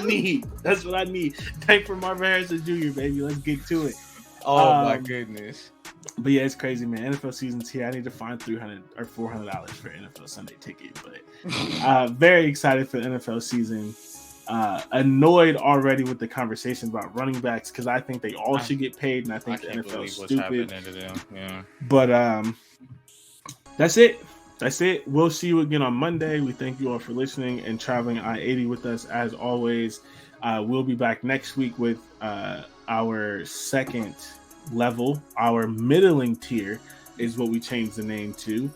need. That's what I need. Thank for Marvin Harrison Jr., baby. Let's get to it. Oh my goodness. But yeah, it's crazy, man. NFL season's here. I need to find $300 or $400 for an NFL Sunday ticket. But very excited for the NFL season. Annoyed already with the conversation about running backs because I think they all should get paid, and I think the NFL is stupid. Yeah. But that's it. We'll see you again on Monday. We thank you all for listening and traveling I-80 with us as always. We'll be back next week with our second level, our middling tier is what we changed the name to.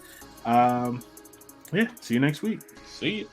Yeah, see you next week. See you.